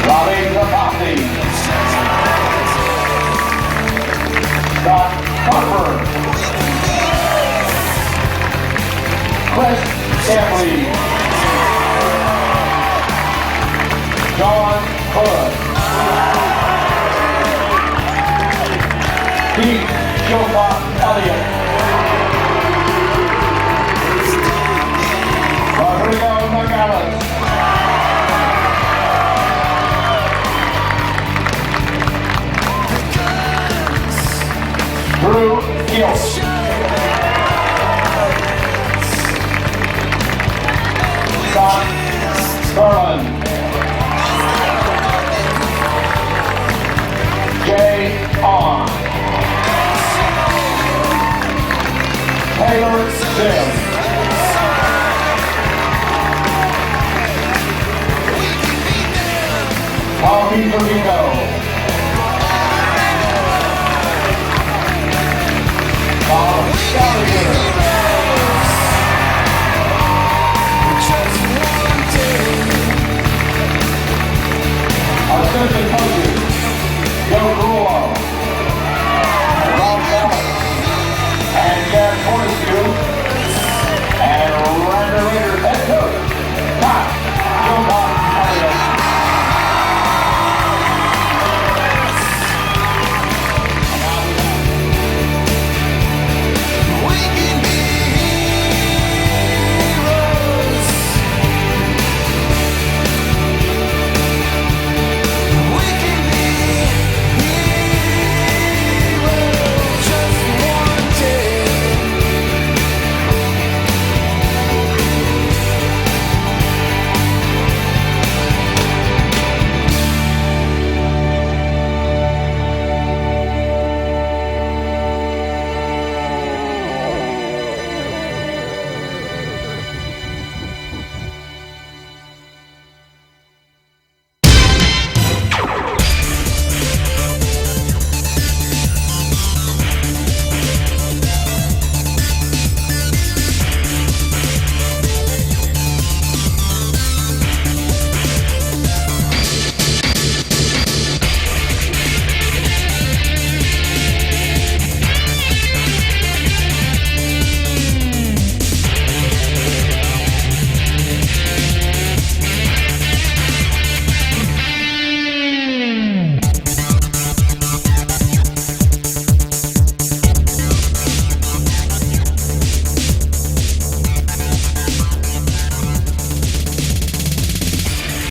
Robbie Rapati, Scott Harper, Chris Camry, John Hood, Pete Shilcock Elliott, Rodrigo Nogales, Drew Gilt, Scott Garland, Jay On, Taylor Sims, Tommy Domingo, Bob Gallagher, our assistant coaches,